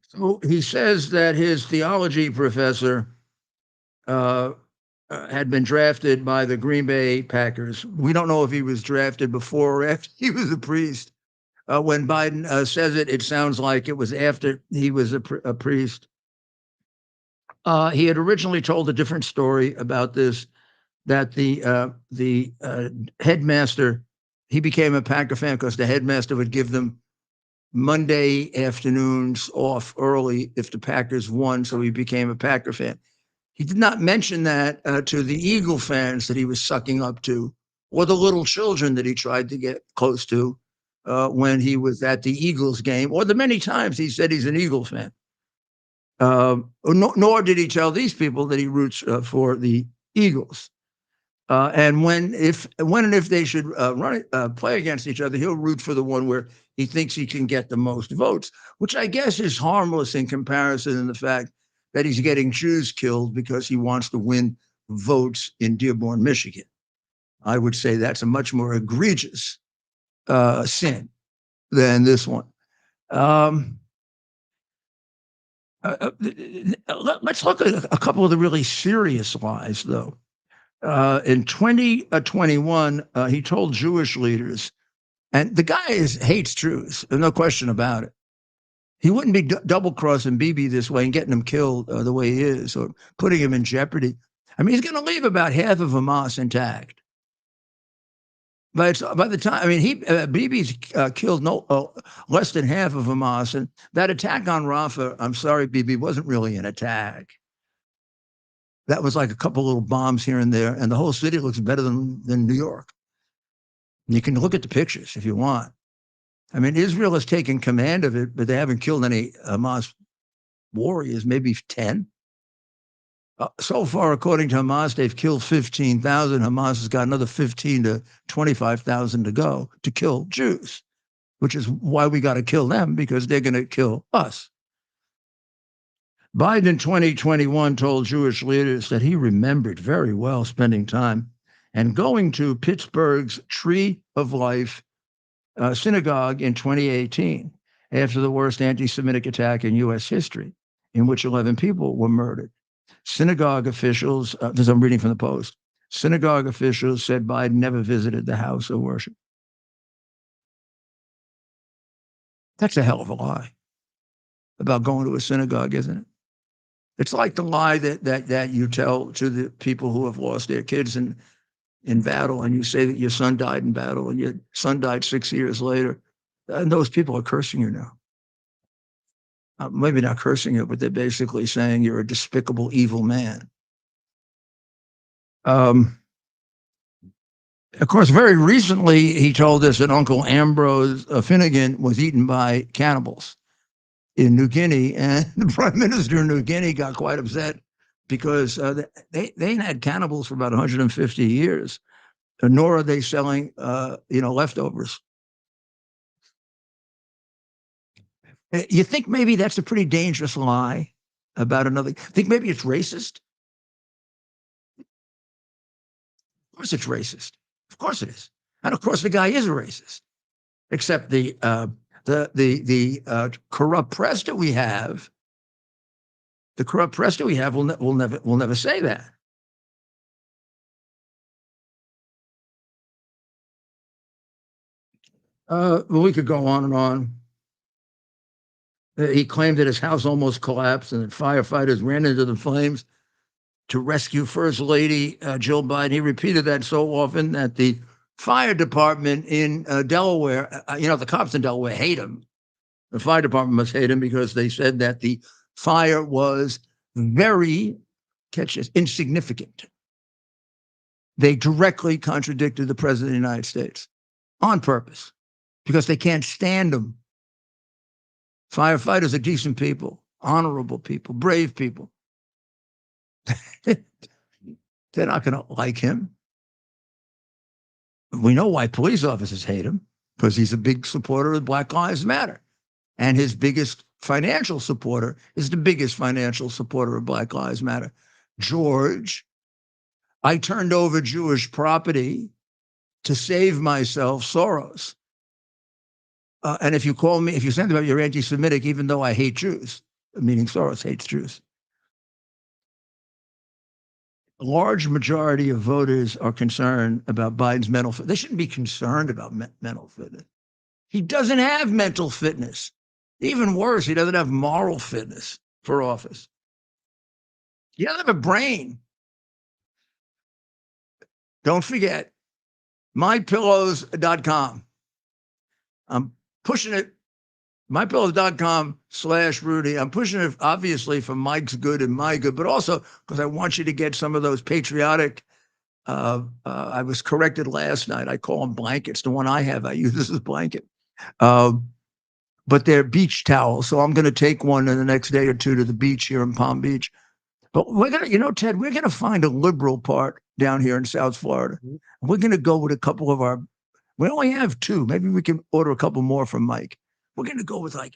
So he says that his theology professor had been drafted by the Green Bay Packers. We don't know if he was drafted before or after he was a priest. When Biden says it, it sounds like it was after he was a priest. He had originally told a different story about this, that the headmaster, he became a Packer fan because the headmaster would give them Monday afternoons off early if the Packers won, so he became a Packer fan. He did not mention that to the Eagle fans that he was sucking up to, or the little children that he tried to get close to when he was at the Eagles game, or the many times he said he's an Eagle fan. Nor did he tell these people that he roots for the Eagles. And when and if they should play against each other, he'll root for the one where he thinks he can get the most votes, which I guess is harmless in comparison to the fact that he's getting Jews killed because he wants to win votes in Dearborn, Michigan. I would say that's a much more egregious sin than this one. Let's look at a couple of the really serious lies, though. In 2021, he told Jewish leaders, and the guy hates Jews, there's no question about it. He wouldn't be double-crossing Bibi this way and getting him killed the way he is, or putting him in jeopardy. I mean, he's going to leave about half of Hamas intact. But by the time, I mean, Bibi's killed less than half of Hamas, and that attack on Rafah, I'm sorry, Bibi, wasn't really an attack. That was like a couple little bombs here and there, and the whole city looks better than New York. And you can look at the pictures if you want. I mean, Israel has taken command of it, but they haven't killed any Hamas warriors, maybe 10. So far, according to Hamas, they've killed 15,000. Hamas has got another 15 to 25,000 to go to kill Jews, which is why we got to kill them, because they're going to kill us. Biden in 2021 told Jewish leaders that he remembered very well spending time and going to Pittsburgh's Tree of Life synagogue in 2018 after the worst anti-Semitic attack in U.S. history, in which 11 people were murdered. Synagogue officials, as I'm reading from the Post, synagogue officials said Biden never visited the house of worship. That's a hell of a lie about going to a synagogue, isn't it? It's like the lie that you tell to the people who have lost their kids in battle, and you say that your son died in battle, and your son died 6 years later, and those people are cursing you now. Maybe not cursing you, but they're basically saying you're a despicable, evil man. Of course, very recently, he told us that Uncle Ambrose Finnegan was eaten by cannibals in New Guinea, and the prime minister of New Guinea got quite upset because they ain't had cannibals for about 150 years, nor are they selling, leftovers. You think maybe that's a pretty dangerous lie about another? Think maybe it's racist? Of course it's racist. Of course it is. And of course the guy is a racist. Except the corrupt press that we have, will never say that. Well, we could go on and on. He claimed that his house almost collapsed and that firefighters ran into the flames to rescue First Lady Jill Biden. He repeated that so often that the fire department in Delaware, the cops in Delaware hate him. The fire department must hate him because they said that the fire was very, insignificant. they directly contradicted the president of the United States on purpose because they can't stand them. Firefighters are decent people, honorable people, brave people. They're not going to like him. We know why police officers hate him, because he's a big supporter of Black Lives Matter. And his biggest financial supporter is the biggest financial supporter of Black Lives Matter. George, I turned over Jewish property to save myself, Soros. And if you call me, if you send about you're anti-Semitic, even though I hate Jews, meaning Soros hates Jews. A large majority of voters are concerned about Biden's mental fitness. They shouldn't be concerned about mental fitness. He doesn't have mental fitness. Even worse, he doesn't have moral fitness for office. He doesn't have a brain. Don't forget, mypillows.com. I'm pushing it, mypillows.com/Rudy. I'm pushing it, obviously, for Mike's good and my good, but also because I want you to get some of those patriotic. I was corrected last night. I call them blankets. The one I have, I use this as a blanket. But they're beach towels. So I'm going to take one in the next day or two to the beach here in Palm Beach. But we're going to, Ted, we're going to find a liberal part down here in South Florida. We're going to go with a couple of our, we only have two. Maybe we can order a couple more from Mike. We're going to go with they're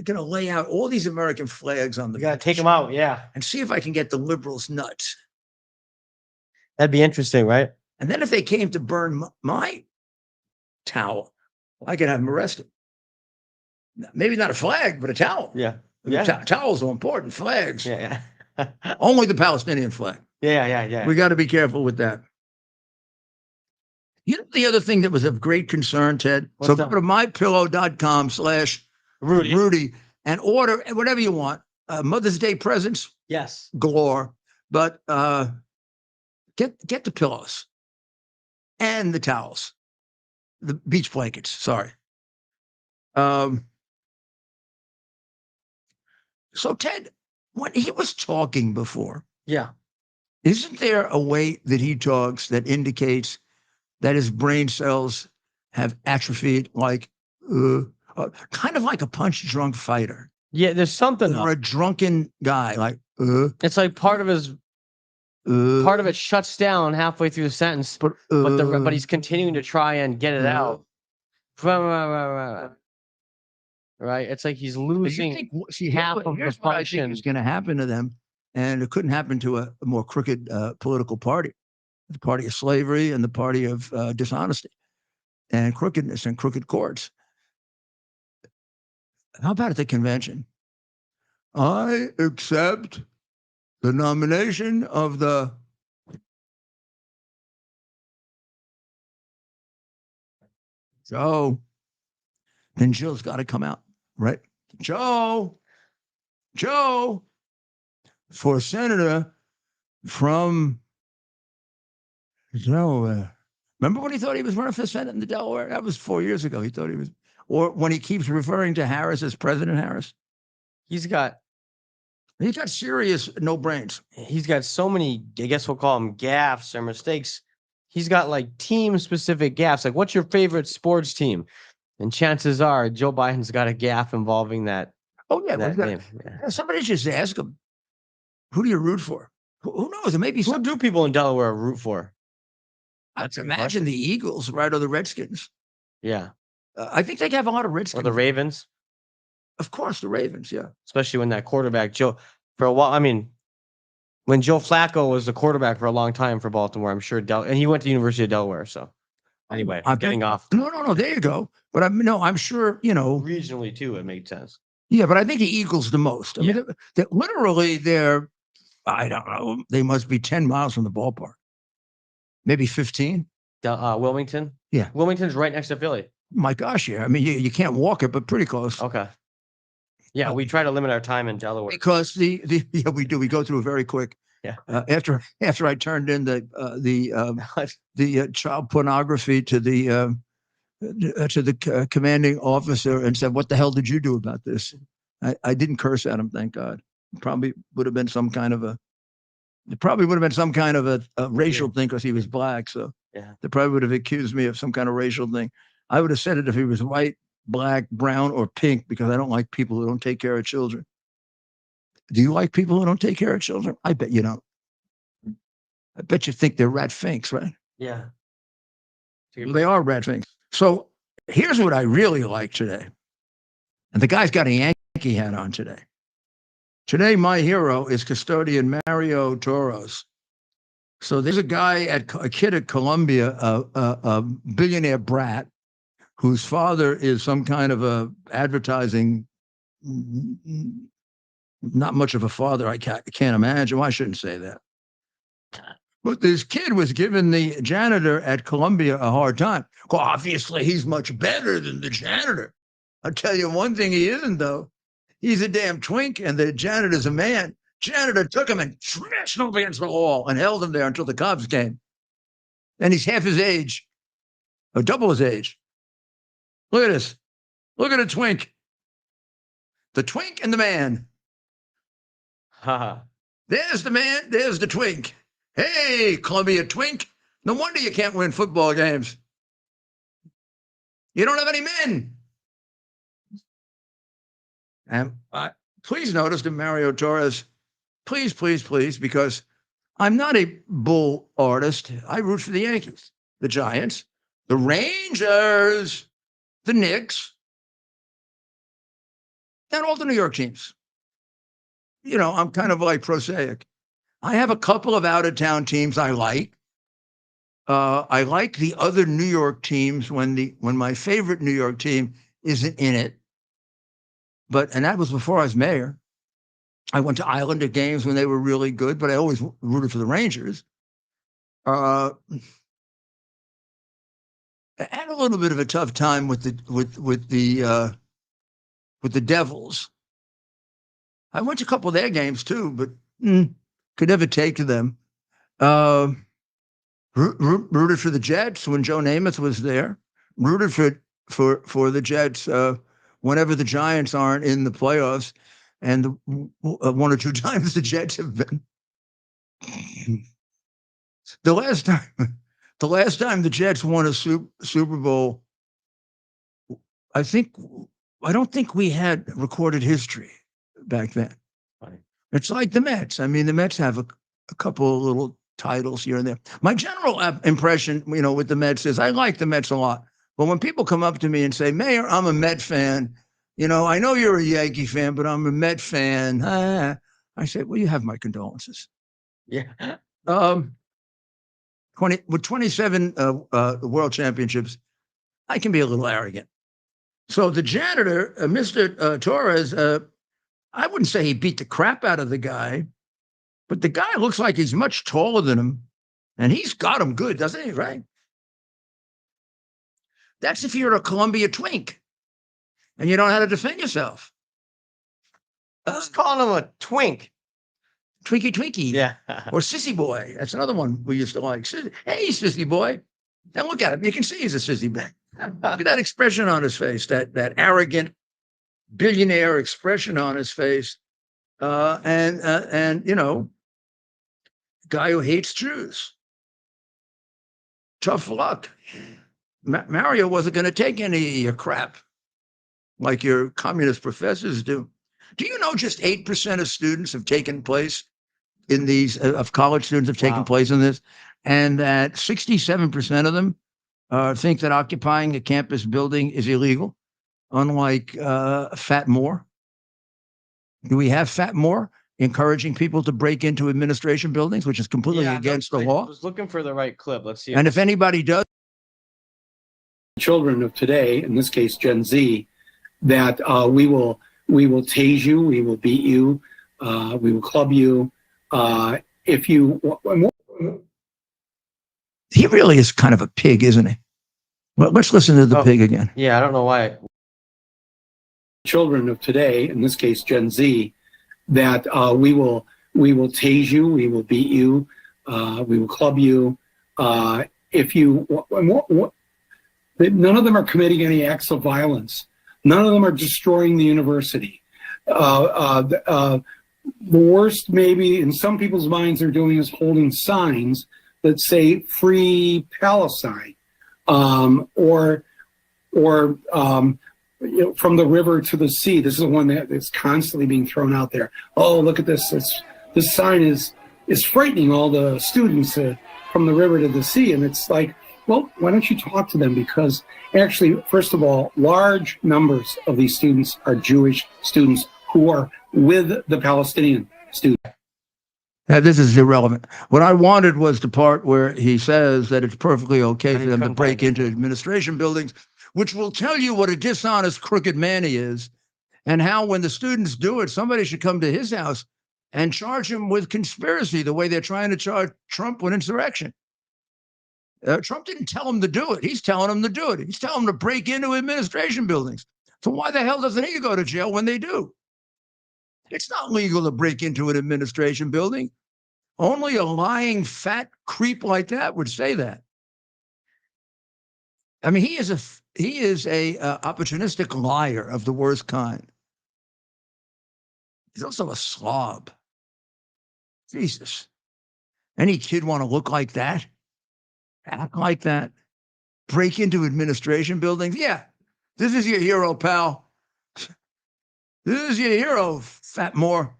going to lay out all these American flags on the beach. You got to take them out, yeah. And see if I can get the liberals nuts. That'd be interesting, right? And then if they came to burn my towel, I could have them arrested. Maybe not a flag, but a towel. Yeah. Towels are important. Flags. Yeah. Only the Palestinian flag. Yeah. We got to be careful with that. You know the other thing that was of great concern, Ted? Go to mypillow.com/Rudy and order whatever you want. Mother's Day presents. Yes. Galore. But get the pillows and the towels. The beach blankets. Sorry. So, Ted, when he was talking before, isn't there a way that he talks that indicates that his brain cells have atrophied, like kind of like a punch-drunk fighter? Yeah, there's something. Or a drunken guy, like it's like part of it shuts down halfway through the sentence, but he's continuing to try and get it out. Right? It's like he's losing half of the function. I think is going to happen to them, and it couldn't happen to a more crooked political party, the party of slavery and the party of dishonesty and crookedness and crooked courts. How about at the convention? I accept the nomination of the Joe. Then Jill's got to come out, right? Joe, for senator from Delaware. Remember when he thought he was running for Senate in the Delaware? That was 4 years ago. He thought he was, or when he keeps referring to Harris as President Harris. He's got serious no brains. He's got so many, I guess we'll call them gaffes or mistakes. He's got like team specific gaffes. Like, what's your favorite sports team? And chances are Joe Biden's got a gaffe involving that. Oh, yeah. Somebody just ask him, who do you root for? Who knows? It may be who do people in Delaware root for? I'd imagine the Eagles, right, or the Redskins. Yeah. I think they have a lot of Redskins. Or the Ravens. Of course, the Ravens, yeah. Especially when that quarterback, Joe, for a while, I mean, when Joe Flacco was the quarterback for a long time for Baltimore, I'm sure, and he went to the University of Delaware, so. Anyway, I'm getting off. No, there you go. But I'm sure, regionally too, it made sense. Yeah, but I think the Eagles the most. I mean, literally they're, I don't know, they must be 10 miles from the ballpark. Maybe 15. Wilmington? Yeah. Wilmington's right next to Philly. My gosh, yeah. I mean, you can't walk it, but pretty close. Okay. Yeah, we try to limit our time in Delaware. Because we do. We go through it very quick. Yeah. After I turned in the child pornography to the commanding officer and said, "What the hell did you do about this?" I didn't curse at him, thank God. Probably would have been some kind of a It probably would have been some kind of a racial thing because he was black. So they probably would have accused me of some kind of racial thing. I would have said it if he was white, black, brown, or pink, because I don't like people who don't take care of children. Do you like people who don't take care of children? I bet you don't. I bet you think they're rat finks, right? Yeah. They are rat finks. So here's what I really like today. And the guy's got a Yankee hat on today. Today, my hero is custodian Mario Torres. So there's a kid at Columbia, a billionaire brat, whose father is some kind of a advertising, not much of a father. I can't imagine. Well, I shouldn't say that. But this kid was giving the janitor at Columbia a hard time. Well, obviously, he's much better than the janitor. I'll tell you one thing he isn't, though. He's a damn twink, and the janitor's a man. Janitor took him and smashed him against the wall and held him there until the cops came. And he's half his age, or double his age. Look at this. Look at the twink. The twink and the man. There's the man. There's the twink. Hey, Columbia twink. No wonder you can't win football games. You don't have any men. And please notice that Mario Torres, please, because I'm not a bull artist. I root for the Yankees, the Giants, the Rangers, the Knicks, and all the New York teams. You know, I'm kind of like prosaic. I have a couple of out-of-town teams I like. I like the other New York teams when my favorite New York team isn't in it. And that was before I was mayor. I went to Islander games when they were really good, but I always rooted for the Rangers. I had a little bit of a tough time with the Devils. I went to a couple of their games too, but could never take to them. Rooted for the Jets when Joe Namath was there. Rooted for the Jets whenever the Giants aren't in the playoffs, and one or two times the Jets have been. The last time the Jets won a Super Bowl, I don't think we had recorded history back then. Funny. It's like the Mets. I mean, the Mets have a couple of little titles here and there. My general impression, with the Mets is I like the Mets a lot. But when people come up to me and say, Mayor, I'm a Met fan, I know you're a Yankee fan, but I'm a Met fan. I say, well, you have my condolences. Yeah. With 27 world championships, I can be a little arrogant. So the janitor, Mr. Torres, I wouldn't say he beat the crap out of the guy, but the guy looks like he's much taller than him, and he's got him good, doesn't he? Right? That's if you're a Columbia twink and you don't know how to defend yourself. Who's calling him a twink? Twinkie. Yeah. Or sissy boy. That's another one we used to like. Hey, sissy boy. Now look at him. You can see he's a sissy boy. Look at that expression on his face, that arrogant billionaire expression on his face. And guy who hates Jews. Tough luck. Mario wasn't going to take any of your crap like your communist professors do. Do you know just 8% of students have taken place in these, of college students have taken place in this, and that 67% of them think that occupying a campus building is illegal, unlike Fat Moore? Do we have Fat Moore encouraging people to break into administration buildings, which is completely against the law? I was looking for the right clip. Let's see. And if anybody does. Children of today, in this case Gen Z, that we will tase you, we will beat you, we will club you. If you, he really is kind of a pig, isn't he? Well, let's listen to the pig again. Yeah, I don't know why. Children of today, in this case Gen Z, that we will tase you, we will beat you, we will club you. If you, none of them are committing any acts of violence. None of them are destroying the university. the worst, maybe in some people's minds, they're doing is holding signs that say "Free Palestine," or from the river to the sea. This is the one that's constantly being thrown out there. Oh, look at this! This sign is frightening all the students from the river to the sea, and it's like, well, why don't you talk to them? Because actually, first of all, large numbers of these students are Jewish students who are with the Palestinian students. Now, this is irrelevant. What I wanted was the part where he says that it's perfectly okay for them to break into administration buildings, which will tell you what a dishonest, crooked man he is, and how when the students do it, somebody should come to his house and charge him with conspiracy the way they're trying to charge Trump with insurrection. Trump didn't tell him to do it. He's telling him to do it. He's telling him to break into administration buildings. So why the hell doesn't he go to jail when they do? It's not legal to break into an administration building. Only a lying fat creep like that would say that. I mean, he is a opportunistic liar of the worst kind. He's also a slob. Jesus. Any kid want to look like that? Act like that? Break into administration buildings? Yeah. This is your hero, pal. This is your hero, Fat Moore.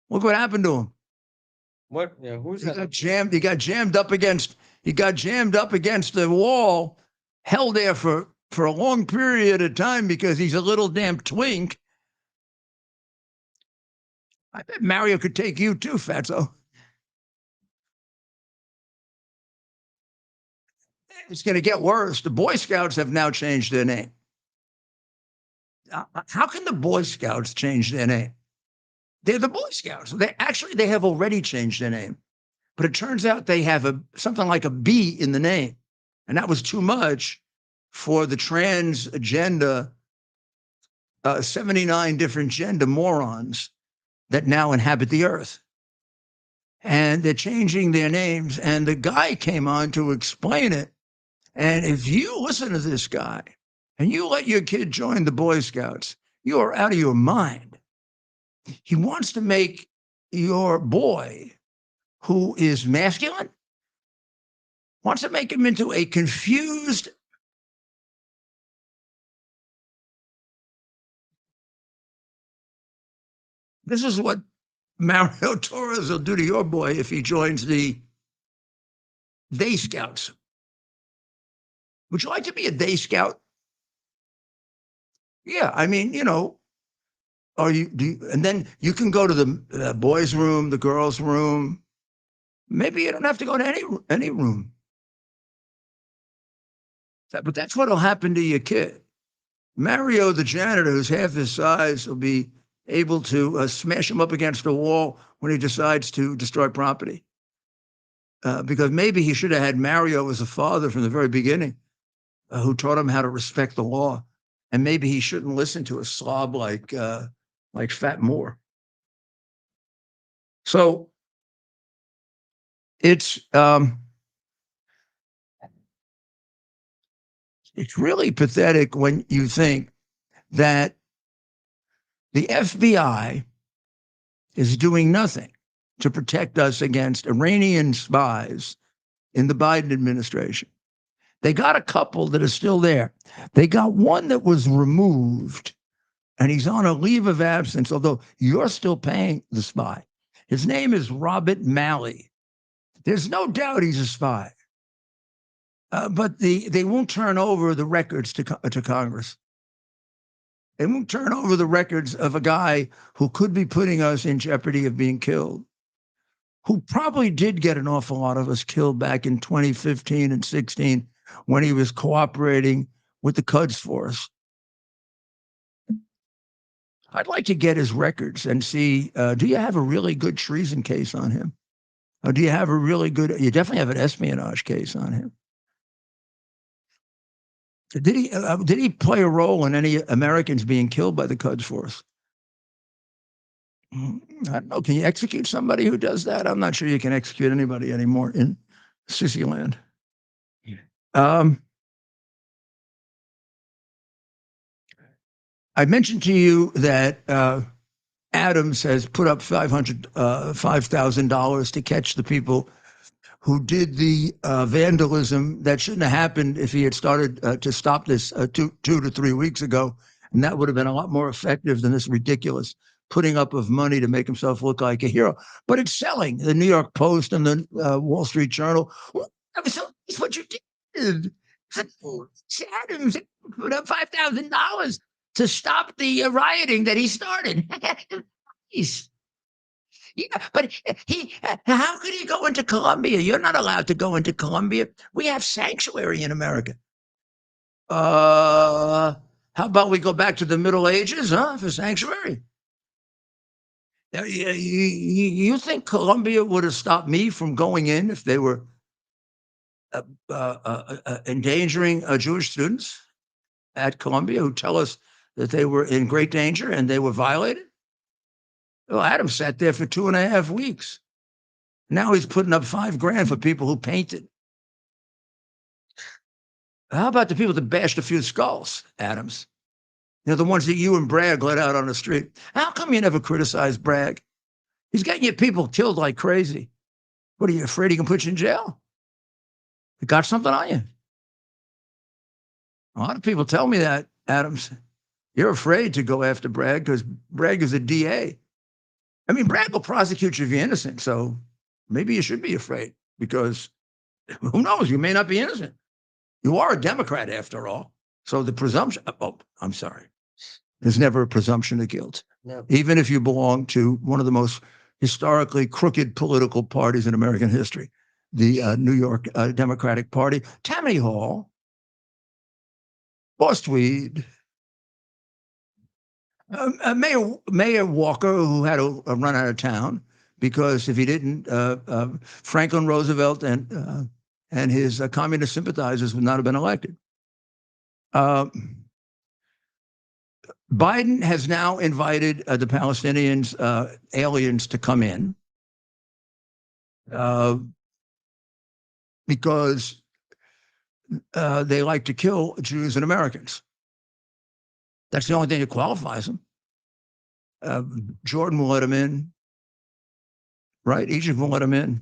Look what happened to him. What? Yeah, who's He that? got jammed up against the wall, held there for a long period of time because he's a little damn twink. I bet Mario could take you too, Fatso. It's going to get worse. The Boy Scouts have now changed their name. How can the Boy Scouts change their name? They're the Boy Scouts. They have already changed their name, but it turns out they have something like a B in the name, and that was too much for the trans agenda. 79 different gender morons that now inhabit the earth, and they're changing their names. And the guy came on to explain it. And if you listen to this guy and you let your kid join the Boy Scouts, you are out of your mind. He wants to make your boy, who is masculine, wants to make him into a confused, this is what Mario Torres will do to your boy if he joins the Day Scouts. Would you like to be a Day Scout? Yeah, I mean, and then you can go to the boys' room, the girls' room. Maybe you don't have to go to any room. But that's what'll happen to your kid. Mario, the janitor, who's half his size, will be able to smash him up against the wall when he decides to destroy property. Because maybe he should have had Mario as a father from the very beginning, who taught him how to respect the law. And maybe he shouldn't listen to a slob like Fat Moore. So it's really pathetic when you think that the FBI is doing nothing to protect us against Iranian spies in the Biden administration. They got a couple that are still there. They got one that was removed, and he's on a leave of absence, although you're still paying the spy. His name is Robert Malley. There's no doubt he's a spy. But they won't turn over the records to Congress. They won't turn over the records of a guy who could be putting us in jeopardy of being killed, who probably did get an awful lot of us killed back in 2015 and 16 when he was cooperating with the Quds Force. I'd like to get his records and see, do you have a really good treason case on him? Or do you have a really good, you definitely have an espionage case on him. Did he play a role in any Americans being killed by the Quds Force? I don't know. Can you execute somebody who does that? I'm not sure you can execute anybody anymore in Sissy land. I mentioned to you that Adams has put up $5,000 to catch the people who did the vandalism that shouldn't have happened if he had started to stop this 2 to 3 weeks ago. And that would have been a lot more effective than this ridiculous putting up of money to make himself look like a hero. But it's selling. The New York Post and the Wall Street Journal. Well, that's what you did. Adams put up $5,000 to stop the rioting that he started. Yeah, but how could he go into Colombia? You're not allowed to go into Colombia. We have sanctuary in America. How about we go back to the Middle Ages, for sanctuary? You think Colombia would have stopped me from going in if they were endangering Jewish students at Columbia who tell us that they were in great danger and they were violated? Well, Adam sat there for 2.5 weeks. Now he's putting up $5,000 for people who painted. How about the people that bashed a few skulls, Adams? The ones that you and Bragg let out on the street. How come you never criticize Bragg? He's getting your people killed like crazy. What, are you afraid he can put you in jail? He got something on you. A lot of people tell me that, Adams. You're afraid to go after Bragg because Bragg is a DA. I mean, Bragg will prosecute you if you're innocent, so maybe you should be afraid because who knows? You may not be innocent. You are a Democrat after all. So the presumption, I'm sorry. There's never a presumption of guilt. No. Even if you belong to one of the most historically crooked political parties in American history, the New York Democratic Party. Tammany Hall, Boss Tweed, Mayor Walker, who had to run out of town because if he didn't, Franklin Roosevelt and his communist sympathizers would not have been elected. Biden has now invited the Palestinians, aliens, to come in because they like to kill Jews and Americans. That's the only thing that qualifies them. Jordan will let him in, right? Egypt will let him in.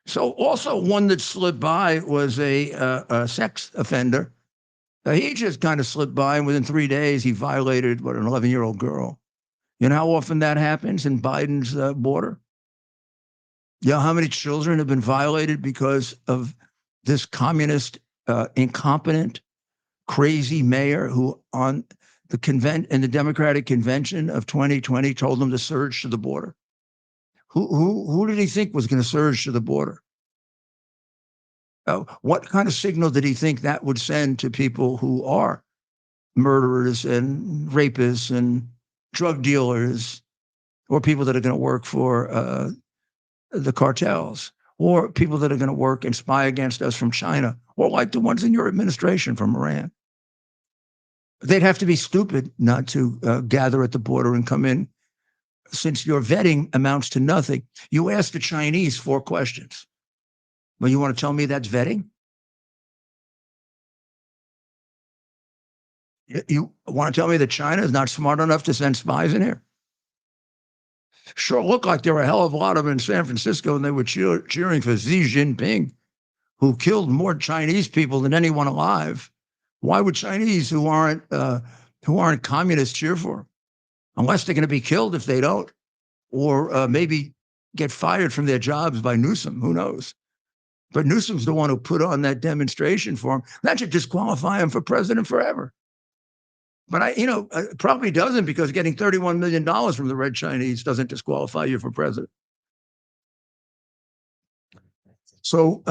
So also one that slipped by was a sex offender. He just kind of slipped by, and within 3 days, he violated, an 11-year-old girl. You know how often that happens in Biden's border? You know how many children have been violated because of this communist, incompetent, crazy mayor who on in the Democratic convention of 2020 told them to surge to the border? Who did he think was going to surge to the border? What kind of signal did he think that would send to people who are murderers and rapists and drug dealers, or people that are going to work for the cartels, or people that are going to work and spy against us from China, or like the ones in your administration from Iran? They'd have to be stupid not to gather at the border and come in, since your vetting amounts to nothing. You asked the Chinese 4 questions. Well, you want to tell me that's vetting? You want to tell me that China is not smart enough to send spies in here? Sure looked like there were a hell of a lot of them in San Francisco, and they were cheering for Xi Jinping, who killed more Chinese people than anyone alive. Why would Chinese who aren't communists cheer for him? Unless they're going to be killed if they don't, or maybe get fired from their jobs by Newsom. Who knows? But Newsom's the one who put on that demonstration for him. That should disqualify him for president forever. But probably doesn't, because getting $31 million from the Red Chinese doesn't disqualify you for president. So,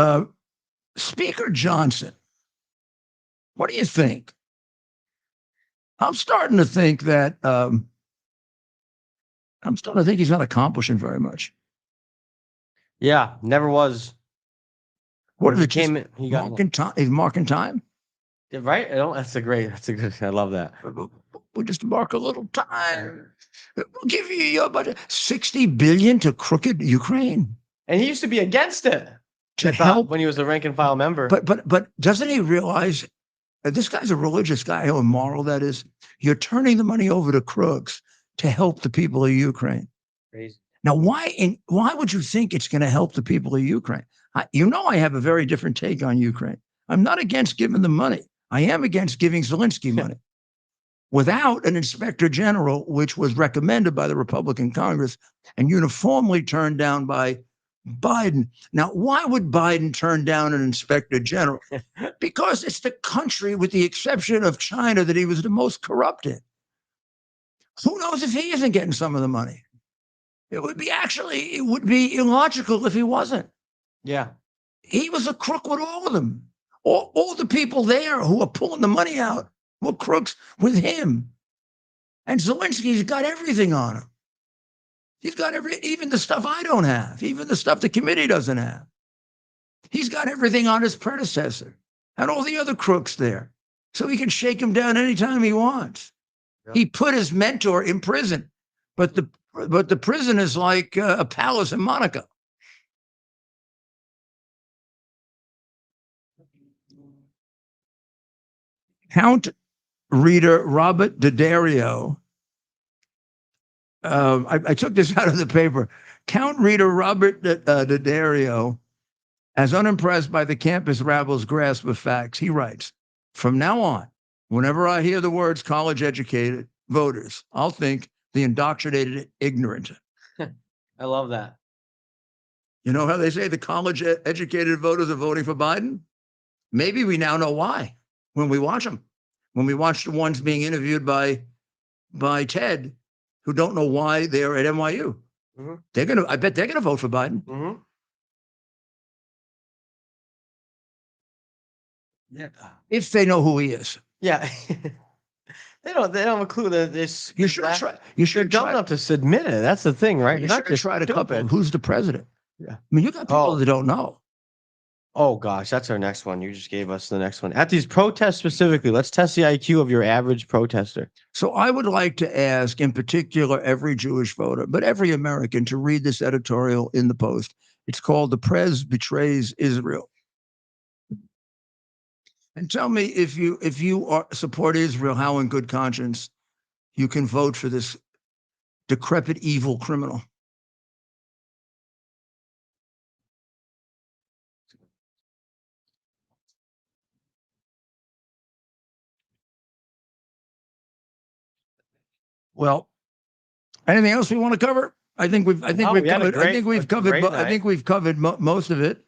Speaker Johnson, what do you think? I'm starting to think that he's not accomplishing very much. Yeah, never was. What if he got marking time? He's marking time, right? That's a good. I love that. We'll just mark a little time. We'll give you your budget, $60 billion to crooked Ukraine, and he used to be against it to help when he was a rank and file member. But doesn't he realize this guy's a religious guy? How immoral that is! You're turning the money over to crooks to help the people of Ukraine. Crazy. Now, why would you think it's going to help the people of Ukraine? I have a very different take on Ukraine. I'm not against giving them money. I am against giving Zelensky money. Without an inspector general, which was recommended by the Republican Congress and uniformly turned down by Biden. Now, why would Biden turn down an inspector general? Because it's the country, with the exception of China, that he was the most corrupt in. Who knows if he isn't getting some of the money? It would be illogical if he wasn't. Yeah. He was a crook with all of them. All the people there who are pulling the money out were crooks with him. And Zelensky's got everything on him. He's got even the stuff I don't have, even the stuff the committee doesn't have. He's got everything on his predecessor and all the other crooks there. So he can shake him down anytime he wants. Yep. He put his mentor in prison, but the prison is like a palace in Monaco. Count reader Robert D'Addario. I took this out of the paper. Count reader Robert D'Addario, as unimpressed by the campus rabble's grasp of facts, he writes, "From now on, whenever I hear the words college-educated voters, I'll think the indoctrinated ignorant." I love that. You know how they say the college-educated voters are voting for Biden? Maybe we now know why when we watch them. When we watch the ones being interviewed by Ted, who don't know why they're at NYU. Mm-hmm. I bet they're gonna vote for Biden. Mm-hmm. Yeah. If they know who he is. Yeah. They don't have a clue that this. You should try. You should dumb enough to submit it. That's the thing, right? You should try to couple. Who's the president? Yeah. I mean, you got people that don't know. Oh gosh, that's our next one. You just gave us the next one. At these protests specifically, let's test the IQ of your average protester. So I would like to ask, in particular, every Jewish voter, but every American, to read this editorial in the Post. It's called "The Prez Betrays Israel." And tell me if you support Israel, how in good conscience you can vote for this decrepit, evil criminal. Well, anything else we want to cover? I think we've covered most of it.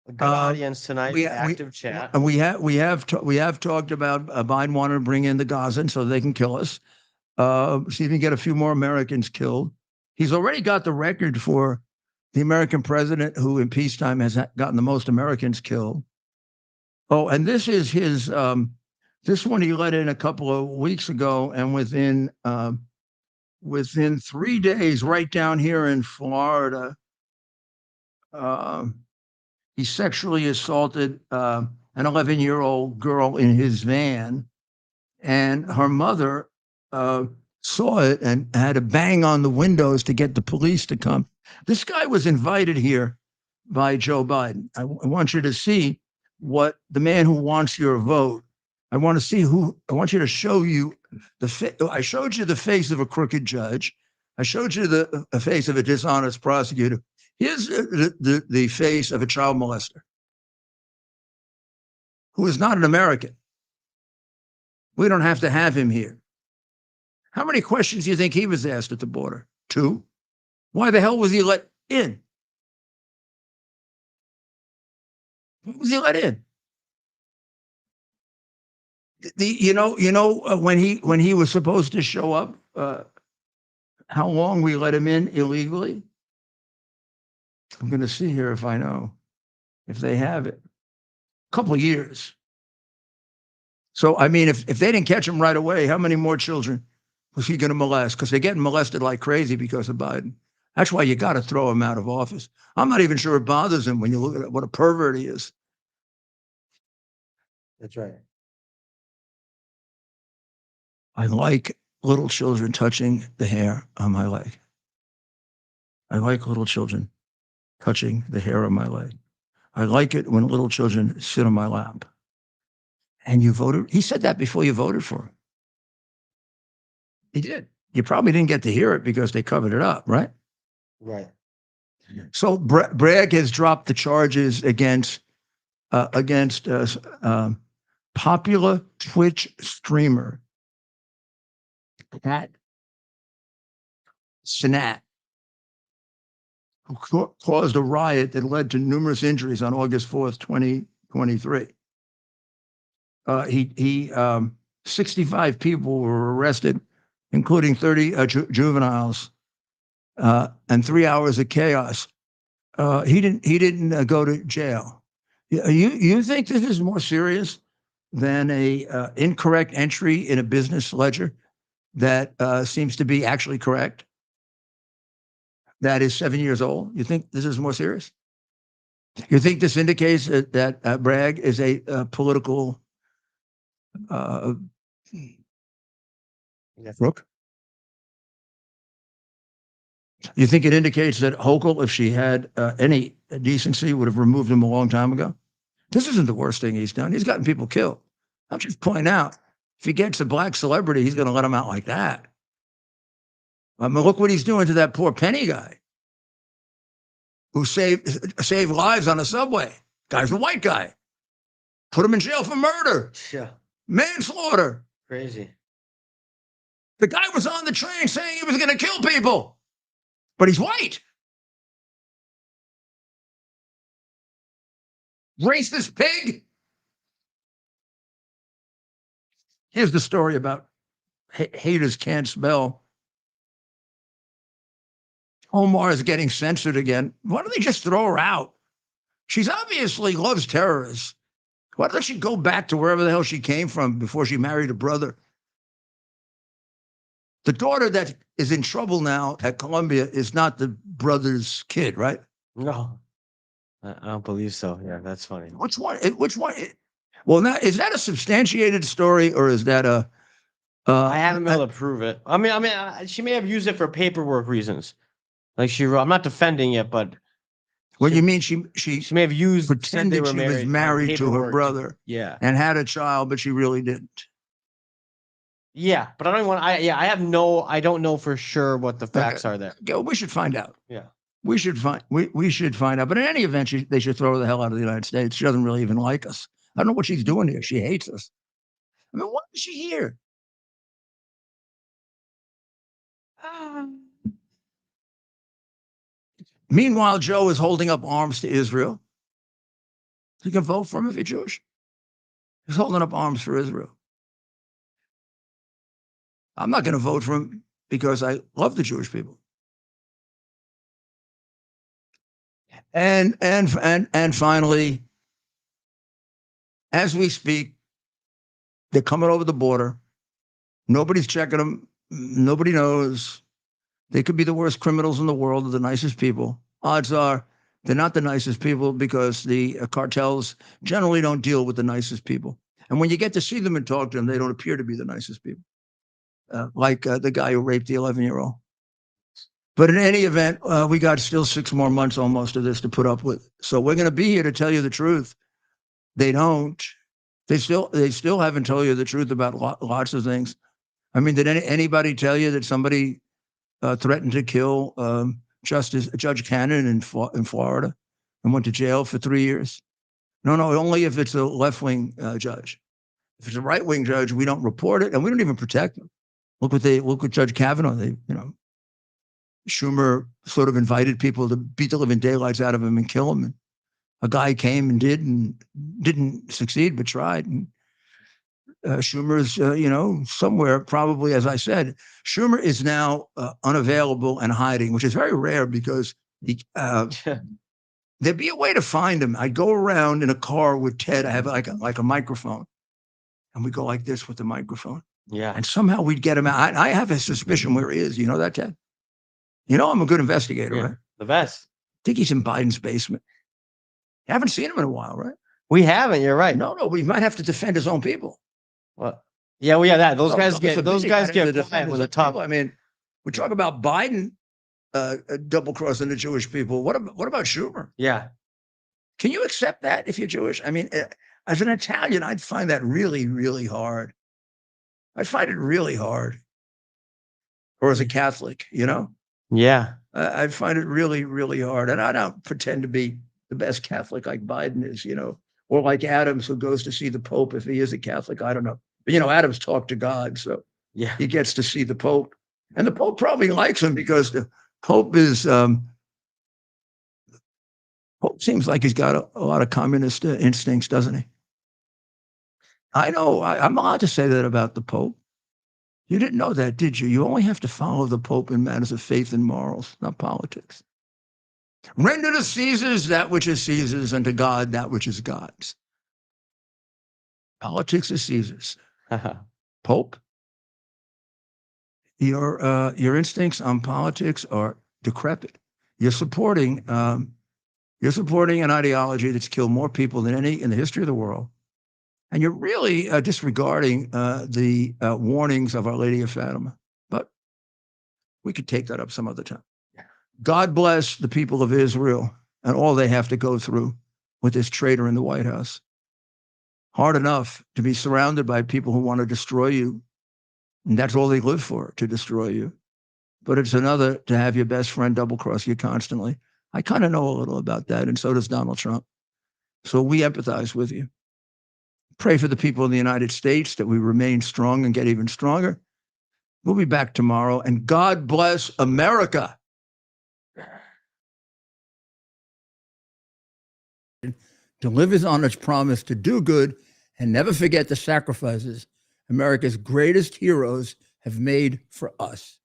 A good audience tonight. Active chat. And we have talked about Biden wanting to bring in the Gazans so they can kill us. See if he can get a few more Americans killed. He's already got the record for the American president who in peacetime has gotten the most Americans killed. Oh, and this is his. This one he let in a couple of weeks ago, and within 3 days, right down here in Florida, he sexually assaulted an 11-year-old girl in his van, and her mother saw it and had to bang on the windows to get the police to come. This guy was invited here by Joe Biden. I want you to see what the man who wants your vote. I want you to show you I showed you the face of a crooked judge. I showed you the face of a dishonest prosecutor. Here's the face of a child molester who is not an American. We don't have to have him here. How many questions do you think he was asked at the border? 2. Why the hell was he let in? Why was he let in? When he was supposed to show up, how long we let him in illegally? I'm going to see here if I know, if they have it. A couple of years. So, I mean, if they didn't catch him right away, how many more children was he going to molest? Because they're getting molested like crazy because of Biden. That's why you got to throw him out of office. I'm not even sure it bothers him when you look at what a pervert he is. That's right. I like little children touching the hair on my leg. I like little children touching the hair on my leg. I like it when little children sit on my lap. And you voted. He said that before you voted for him. He did. you probably didn't get to hear it because they covered it up, right? Right. So Bragg has dropped the charges against popular Twitch streamer Pat Sinat, who caused a riot that led to numerous injuries on August 4th, 2023. 65 people were arrested, including 30 juveniles, and 3 hours of chaos. He didn't go to jail. You think this is more serious than a incorrect entry in a business ledger that seems to be actually correct? That is 7 years old. You think this is more serious? You think this indicates that Bragg is a political crook? You think it indicates that Hochul, if she had any decency, would have removed him a long time ago? This isn't the worst thing he's done. He's gotten people killed. I'm just pointing out, if he gets a black celebrity, he's going to let him out like that. I mean, look what he's doing to that poor Penny guy who saved lives on a subway. Guy's a white guy. Put him in jail for murder. Yeah. Manslaughter. Crazy. The guy was on the train saying he was going to kill people, but he's white. Racist pig. Here's the story about haters can't spell. Omar is getting censored again. Why don't they just throw her out? She's obviously loves terrorists. Why doesn't she go back to wherever the hell she came from before she married a brother? The daughter that is in trouble now at Columbia is not the brother's kid, right? No, I don't believe so. Yeah, that's funny. Which one? Well, now, is that a substantiated story or is that a... I haven't been able to prove it. I mean, she may have used it for paperwork reasons. Like I'm not defending it, but... Well, you mean she may have used... pretended she was married to her brother. Yeah. And had a child, but she really didn't. Yeah, but I don't want... I don't know for sure what the facts are there. Yeah, we should find out. Yeah. We should find out. But in any event, they should throw her the hell out of the United States. She doesn't really even like us. I don't know what she's doing here. She hates us. I mean, why is she here? Meanwhile, Joe is holding up arms to Israel. You can vote for him if you're Jewish. He's holding up arms for Israel. I'm not going to vote for him because I love the Jewish people. And finally, as we speak, they're coming over the border. Nobody's checking them. Nobody knows. They could be the worst criminals in the world or the nicest people. Odds are they're not the nicest people because the cartels generally don't deal with the nicest people. And when you get to see them and talk to them, they don't appear to be the nicest people, like the guy who raped the 11-year-old. But in any event, we got still 6 more months almost of this to put up with. So we're going to be here to tell you the truth. They don't. They still haven't told you the truth about lots of things. I mean, did anybody tell you that somebody threatened to kill Judge Cannon in Florida and went to jail for 3 years? No, only if it's a left-wing judge. If it's a right-wing judge, we don't report it and we don't even protect them. Look what Judge Kavanaugh, Schumer sort of invited people to beat the living daylights out of him and kill him. And a guy came and didn't succeed, but tried. And Schumer's, somewhere probably, as I said, Schumer is now unavailable and hiding, which is very rare because there'd be a way to find him. I'd go around in a car with Ted. I have like a microphone, and we go like this with the microphone. Yeah. And somehow we'd get him out. I have a suspicion where he is. You know that, Ted? I'm a good investigator, right? The best. I think he's in Biden's basement. I haven't seen him in a while, right? We haven't. You're right. No, we might have to defend his own people. Well, yeah, those guys get quiet with the top. I mean, we talk about Biden double crossing the Jewish people. What about Schumer? Yeah. Can you accept that if you're Jewish? I mean, as an Italian, I'd find that really, really hard. I'd find it really hard. or as a Catholic, you know? Yeah. I find it really, really hard. And I don't pretend to be the best Catholic like Biden is, you know, or like Adams, who goes to see the Pope if he is a Catholic. I don't know. But, you know, Adams talked to God, so Yeah. he gets to see the Pope. And the Pope probably likes him because the Pope is, Pope seems like he's got a lot of communist instincts, doesn't he? I know. I'm allowed to say that about the Pope. You didn't know that, did you? You only have to follow the Pope in matters of faith and morals, not politics. Render to Caesar's that which is Caesar's, and to God that which is God's. Politics is Caesar's. Pope, your instincts on politics are decrepit. You're supporting an ideology that's killed more people than any in the history of the world. And you're really disregarding the warnings of Our Lady of Fatima. But we could take that up some other time. God bless the people of Israel and all they have to go through with this traitor in the White House. Hard enough to be surrounded by people who want to destroy you. And that's all they live for, to destroy you. But it's another to have your best friend double-cross you constantly. I kind of know a little about that, and so does Donald Trump. So we empathize with you. Pray for the people in the United States that we remain strong and get even stronger. We'll be back tomorrow, and God bless America. Delivers on its promise to do good and never forget the sacrifices America's greatest heroes have made for us.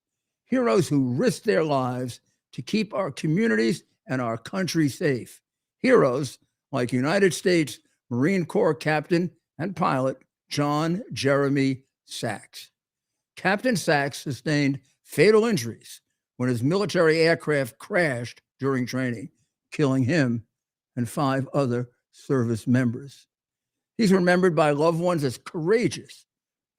Heroes who risked their lives to keep our communities and our country safe. Heroes like United States Marine Corps Captain and pilot John Jeremy Sachs. Captain Sachs sustained fatal injuries when his military aircraft crashed during training, killing him and 5 other service members. He's remembered by loved ones as courageous,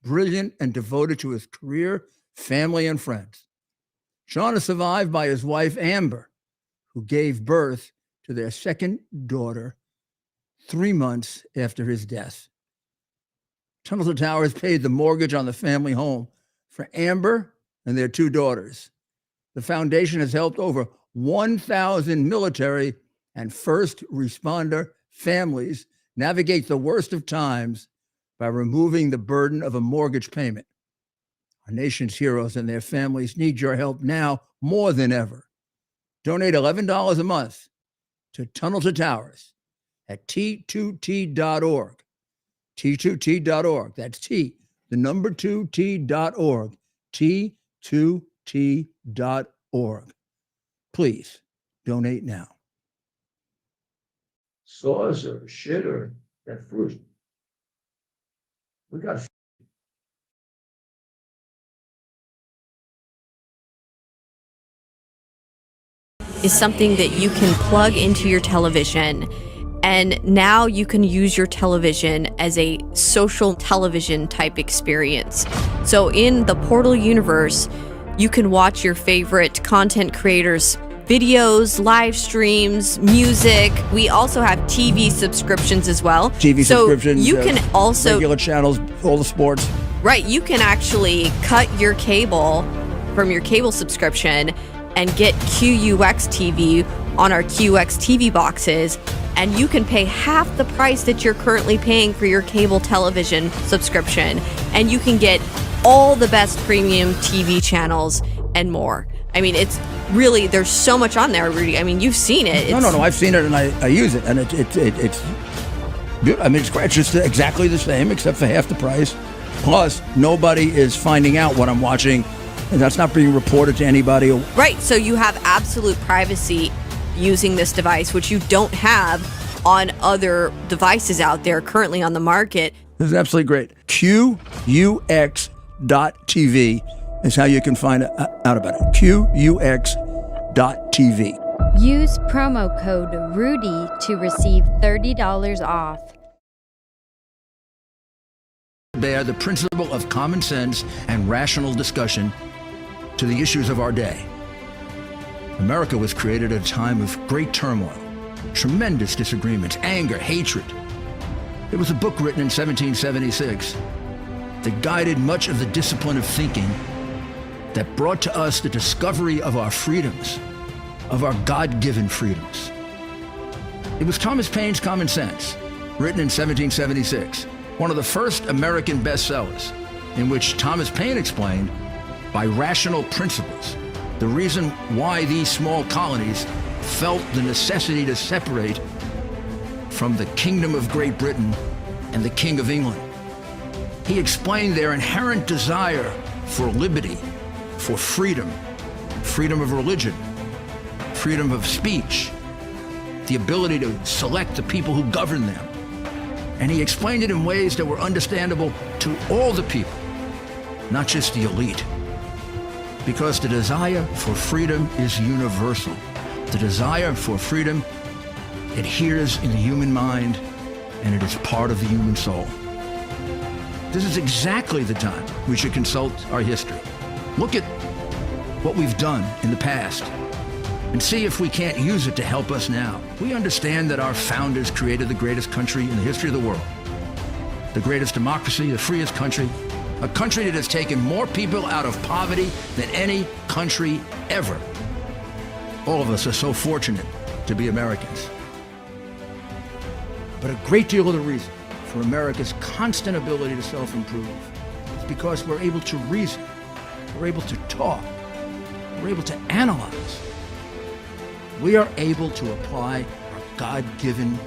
brilliant, and devoted to his career, family, and friends. John is survived by his wife, Amber, who gave birth to their second daughter 3 months after his death. Tunnel to Towers paid the mortgage on the family home for Amber and their 2 daughters. The foundation has helped over 1,000 military and first responder families navigate the worst of times by removing the burden of a mortgage payment. Our nation's heroes and their families need your help now more than ever. Donate $11 a month to Tunnel to Towers at T2T.org. T2T.org. That's T, the number 2T.org. T2T.org. Please donate now. Saws or shit or that fruit. We got is something that you can plug into your television, and now you can use your television as a social television type experience. So in the Portal universe, you can watch your favorite content creators' videos, live streams, music. We also have TV subscriptions as well. Subscriptions. You can also regular channels, all the sports. Right, you can actually cut your cable from your cable subscription and get QUX TV on our QX TV boxes, and you can pay half the price that you're currently paying for your cable television subscription, and you can get all the best premium TV channels and more. I mean, it's really, there's so much on there, Rudy. I mean, you've seen it. No, I've seen it and I use it, and it's good. I mean, it's just exactly the same except for half the price. Plus, nobody is finding out what I'm watching, and that's not being reported to anybody. Right, so you have absolute privacy using this device, which you don't have on other devices out there currently on the market. This is absolutely great. QUX.TV is how you can find out about it. QUX.TV. Use promo code RUDY to receive $30 off. Bear the principle of common sense and rational discussion to the issues of our day. America was created at a time of great turmoil, tremendous disagreements, anger, hatred. There was a book written in 1776 that guided much of the discipline of thinking that brought to us the discovery of our freedoms, of our God-given freedoms. It was Thomas Paine's Common Sense, written in 1776, one of the first American bestsellers, in which Thomas Paine explained, by rational principles, the reason why these small colonies felt the necessity to separate from the Kingdom of Great Britain and the King of England. He explained their inherent desire for liberty, for freedom, freedom of religion, freedom of speech, the ability to select the people who govern them. And he explained it in ways that were understandable to all the people, not just the elite. Because the desire for freedom is universal. The desire for freedom adheres in the human mind, and it is part of the human soul. This is exactly the time we should consult our history. Look at what we've done in the past and see if we can't use it to help us now. We understand that our founders created the greatest country in the history of the world, the greatest democracy, the freest country, a country that has taken more people out of poverty than any country ever. All of us are so fortunate to be Americans. But a great deal of the reason for America's constant ability to self-improve is because we're able to reason, we're able to talk, we're able to analyze. We are able to apply our God-given